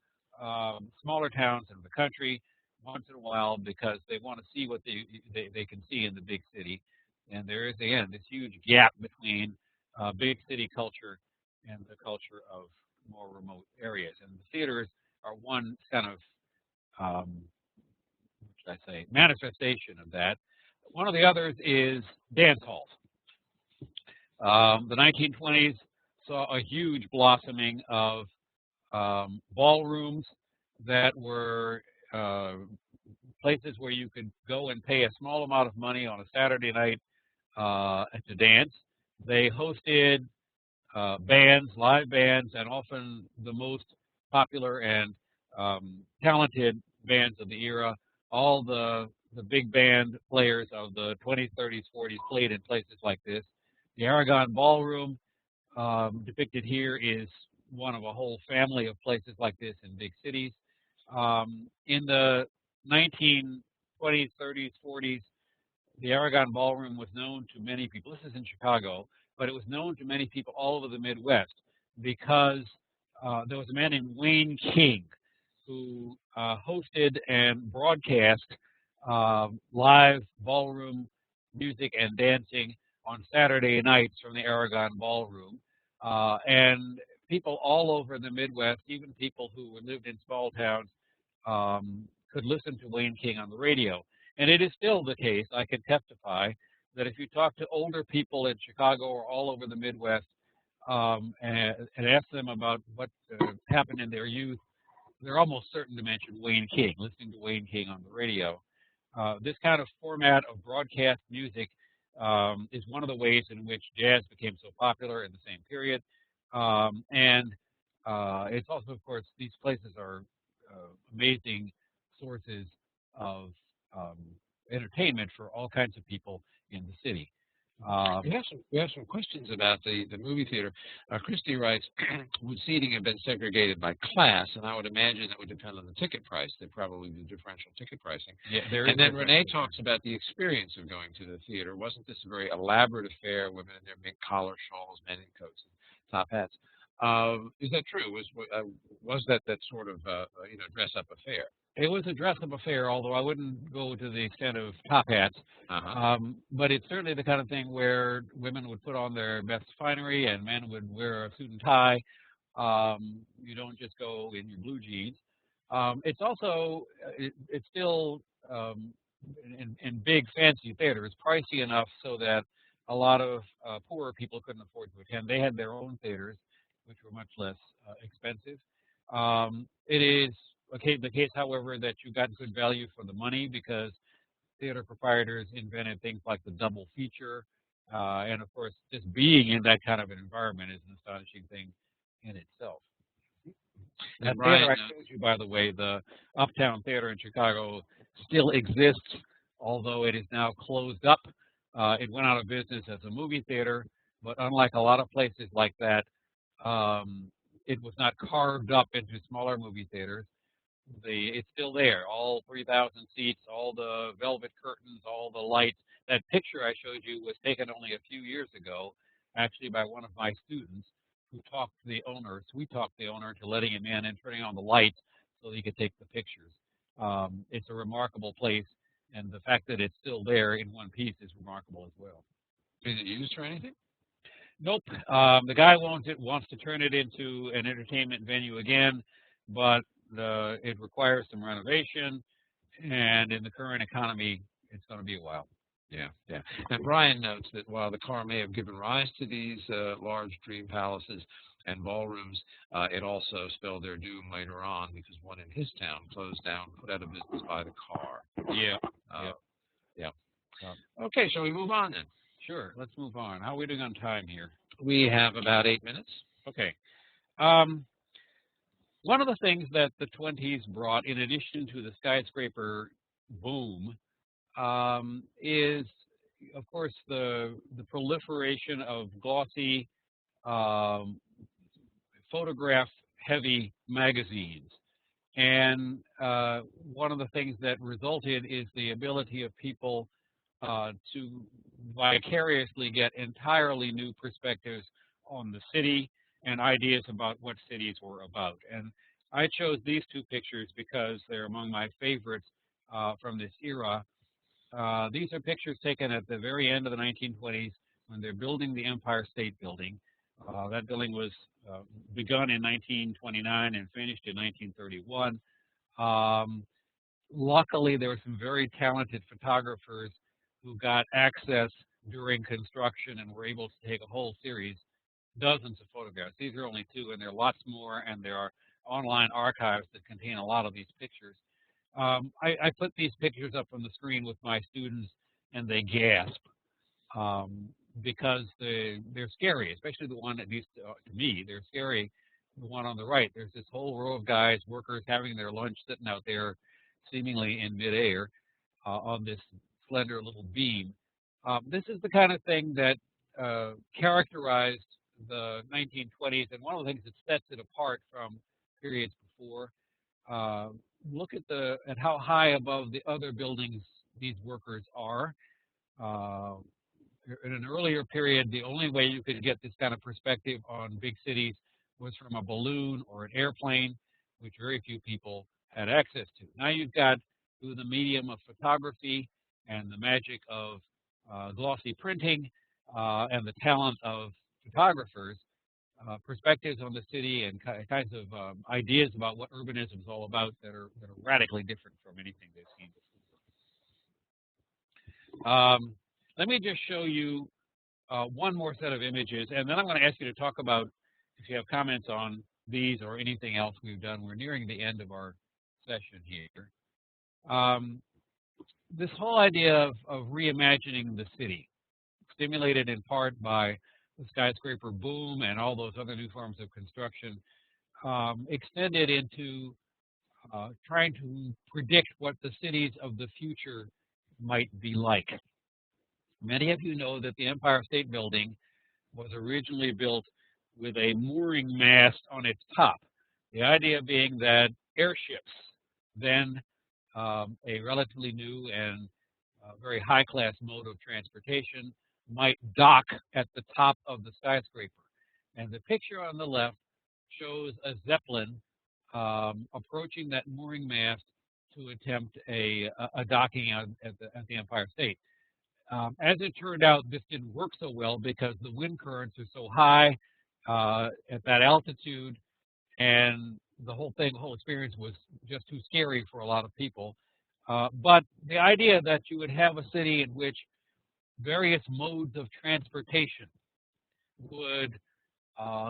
smaller towns in the country once in a while because they want to see what they can see in the big city. And there is, again, this huge gap between big city culture and the culture of more remote areas. And the theaters are one kind of, what should I say, manifestation of that. One of the others is dance halls. The 1920s saw a huge blossoming of ballrooms that were places where you could go and pay a small amount of money on a Saturday night to dance. They hosted bands, live bands, and often the most popular and talented bands of the era. All the big band players of the 20s, 30s, 40s played in places like this. The Aragon Ballroom depicted here is one of a whole family of places like this in big cities. In the 1920s, 30s, 40s, the Aragon Ballroom was known to many people. This is in Chicago, but it was known to many people all over the Midwest because there was a man named Wayne King who hosted and broadcast live ballroom music and dancing on Saturday nights from the Aragon Ballroom. And people all over the Midwest, even people who lived in small towns, could listen to Wayne King on the radio. And it is still the case, I can testify, that if you talk to older people in Chicago or all over the Midwest and ask them about what happened in their youth, they're almost certain to mention Wayne King, listening to Wayne King on the radio. This kind of format of broadcast music is one of the ways in which jazz became so popular in the same period. And it's also, of course, these places are amazing sources of entertainment for all kinds of people in the city. We have some questions about the movie theater. Christy writes, would seating have been segregated by class? And I would imagine that would depend on the ticket price. There'd probably be differential ticket pricing. Yeah, and then Renee talks about the experience of going to the theater. Wasn't this a very elaborate affair? Women in their mink collar shawls, men in coats, and top hats. Is that true? Was that sort of dress-up affair? It was a dress-up affair, although I wouldn't go to the extent of top hats. But it's certainly the kind of thing where women would put on their best finery and men would wear a suit and tie. You don't just go in your blue jeans. It's also, it's still, in big fancy theaters, pricey enough so that a lot of poorer people couldn't afford to attend. They had their own theaters, which were much less expensive. It is the case, however, that you got good value for the money because theater proprietors invented things like the double feature. And, of course, just being in that kind of an environment is an astonishing thing in itself. That theater I showed you, by the way, the Uptown Theater in Chicago, still exists, although it is now closed up. It went out of business as a movie theater, but unlike a lot of places like that, it was not carved up into smaller movie theaters. It's still there, all 3,000 seats, all the velvet curtains, all the lights. That picture I showed you was taken only a few years ago, actually by one of my students who talked the owner. So we talked the owner into letting him in and turning on the lights so he could take the pictures. It's a remarkable place, and the fact that it's still there in one piece is remarkable as well. Is it used for anything? Nope. The guy wants to turn it into an entertainment venue again, but it requires some renovation, and in the current economy, it's going to be a while. Yeah. And Brian notes that while the car may have given rise to these large dream palaces and ballrooms, it also spelled their doom later on because one in his town closed down, put out of business by the car. Yeah. Okay, shall we move on then? Sure, let's move on. How are we doing on time here? We have about 8 minutes. Okay. One of the things that the 20s brought, in addition to the skyscraper boom, is, of course, the proliferation of glossy, photograph-heavy magazines. And one of the things that resulted is the ability of people to vicariously get entirely new perspectives on the city and ideas about what cities were about. And I chose these two pictures because they're among my favorites from this era. These are pictures taken at the very end of the 1920s when they're building the Empire State Building. That building was begun in 1929 and finished in 1931. Luckily, there were some very talented photographers who got access during construction and were able to take a whole series, dozens of photographs. These are only two, and there are lots more, and there are online archives that contain a lot of these pictures. I put these pictures up on the screen with my students, and they gasp because they're scary, especially the one, at least to me, they're scary. The one on the right, there's this whole row of guys, workers, having their lunch, sitting out there seemingly in midair on this slender little beam. This is the kind of thing that characterized the 1920s, and one of the things that sets it apart from periods before. Look at how high above the other buildings these workers are. In an earlier period, the only way you could get this kind of perspective on big cities was from a balloon or an airplane, which very few people had access to. Now you've got, through the medium of photography and the magic of glossy printing and the talent of photographers, perspectives on the city and kinds of ideas about what urbanism is all about that are radically different from anything they've seen before. Let me just show you one more set of images, and then I'm going to ask you to talk about if you have comments on these or anything else we've done. We're nearing the end of our session here. This whole idea of reimagining the city, stimulated in part by the skyscraper boom and all those other new forms of construction, extended into trying to predict what the cities of the future might be like. Many of you know that the Empire State Building was originally built with a mooring mast on its top. The idea being that airships, then a relatively new and very high-class mode of transportation, might dock at the top of the skyscraper. And the picture on the left shows a Zeppelin approaching that mooring mast to attempt a docking at the Empire State. As it turned out, this didn't work so well because the wind currents are so high at that altitude, and the whole experience was just too scary for a lot of people. But the idea that you would have a city in which various modes of transportation would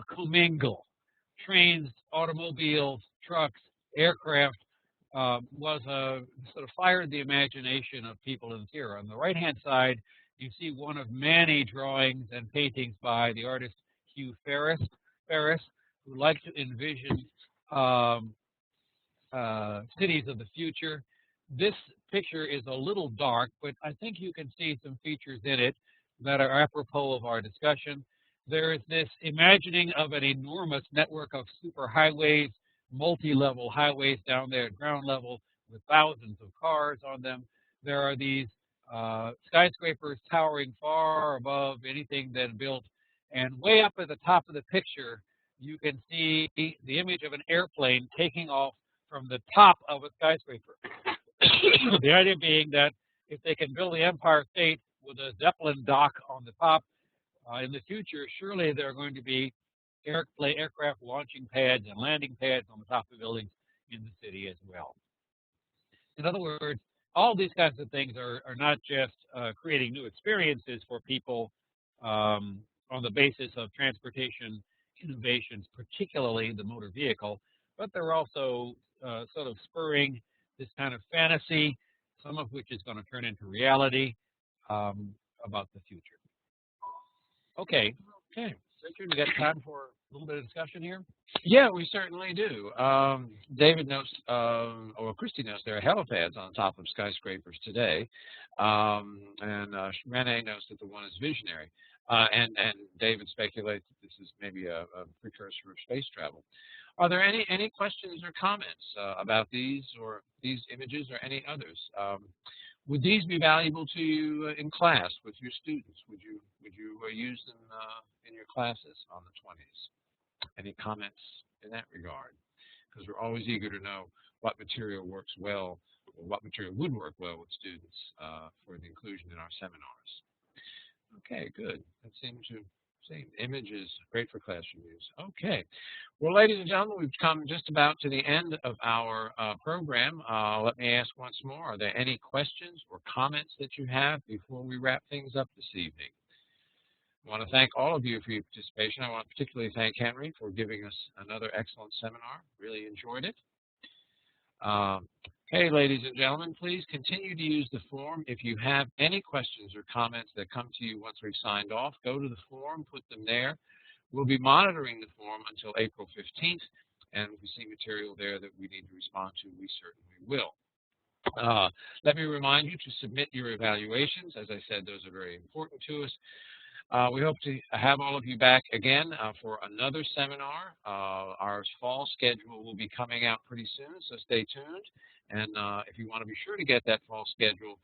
commingle, trains, automobiles, trucks, aircraft, was sort of fired the imagination of people in theater. On the right-hand side, you see one of many drawings and paintings by the artist Hugh Ferris, who liked to envision cities of the future. This picture is a little dark, but I think you can see some features in it that are apropos of our discussion. There is this imagining of an enormous network of superhighways, multi-level highways down there at ground level with thousands of cars on them. There are these skyscrapers towering far above anything that's built. And way up at the top of the picture, you can see the image of an airplane taking off from the top of a skyscraper. The idea being that if they can build the Empire State with a Zeppelin dock on the top, in the future, surely there are going to be aircraft launching pads and landing pads on the top of buildings in the city as well. In other words, all these kinds of things are not just creating new experiences for people on the basis of transportation innovations, particularly the motor vehicle, but they're also sort of spurring this kind of fantasy, some of which is going to turn into reality about the future. Okay. Richard, we got time for a little bit of discussion here? Yeah, we certainly do. David notes, or Christy notes, there are helipads on top of skyscrapers today. And Renee notes that the one is visionary. And David speculates that this is maybe a precursor of space travel. Are there any questions or comments about these images or any others? Would these be valuable to you in class with your students? Would you use them in your classes on the 20s? Any comments in that regard? Because we're always eager to know what material works well, or what material would work well with students for the inclusion in our seminars. Okay, good. That seems to see images great for classroom use. Okay. Well, ladies and gentlemen, we've come just about to the end of our program. Let me ask once more, are there any questions or comments that you have before we wrap things up this evening? I want to thank all of you for your participation. I want to particularly thank Henry for giving us another excellent seminar. Really enjoyed it. Okay, ladies and gentlemen, please continue to use the form. If you have any questions or comments that come to you once we've signed off, go to the form, put them there. We'll be monitoring the form until April 15th, and if we see material there that we need to respond to, we certainly will. Let me remind you to submit your evaluations. As I said, those are very important to us. We hope to have all of you back again for another seminar. Our fall schedule will be coming out pretty soon, so stay tuned. And if you want to be sure to get that fall schedule,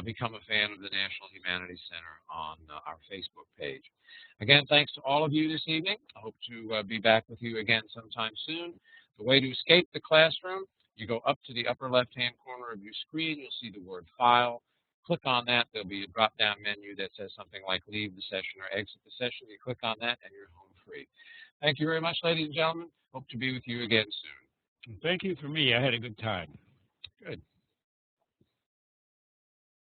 become a fan of the National Humanities Center on our Facebook page. Again, thanks to all of you this evening. I hope to be back with you again sometime soon. The way to escape the classroom, you go up to the upper left-hand corner of your screen. You'll see the word File. Click on that. There'll be a drop-down menu that says something like Leave the Session or Exit the Session. You click on that, and you're home free. Thank you very much, ladies and gentlemen. Hope to be with you again soon. And thank you for me. I had a good time. Good.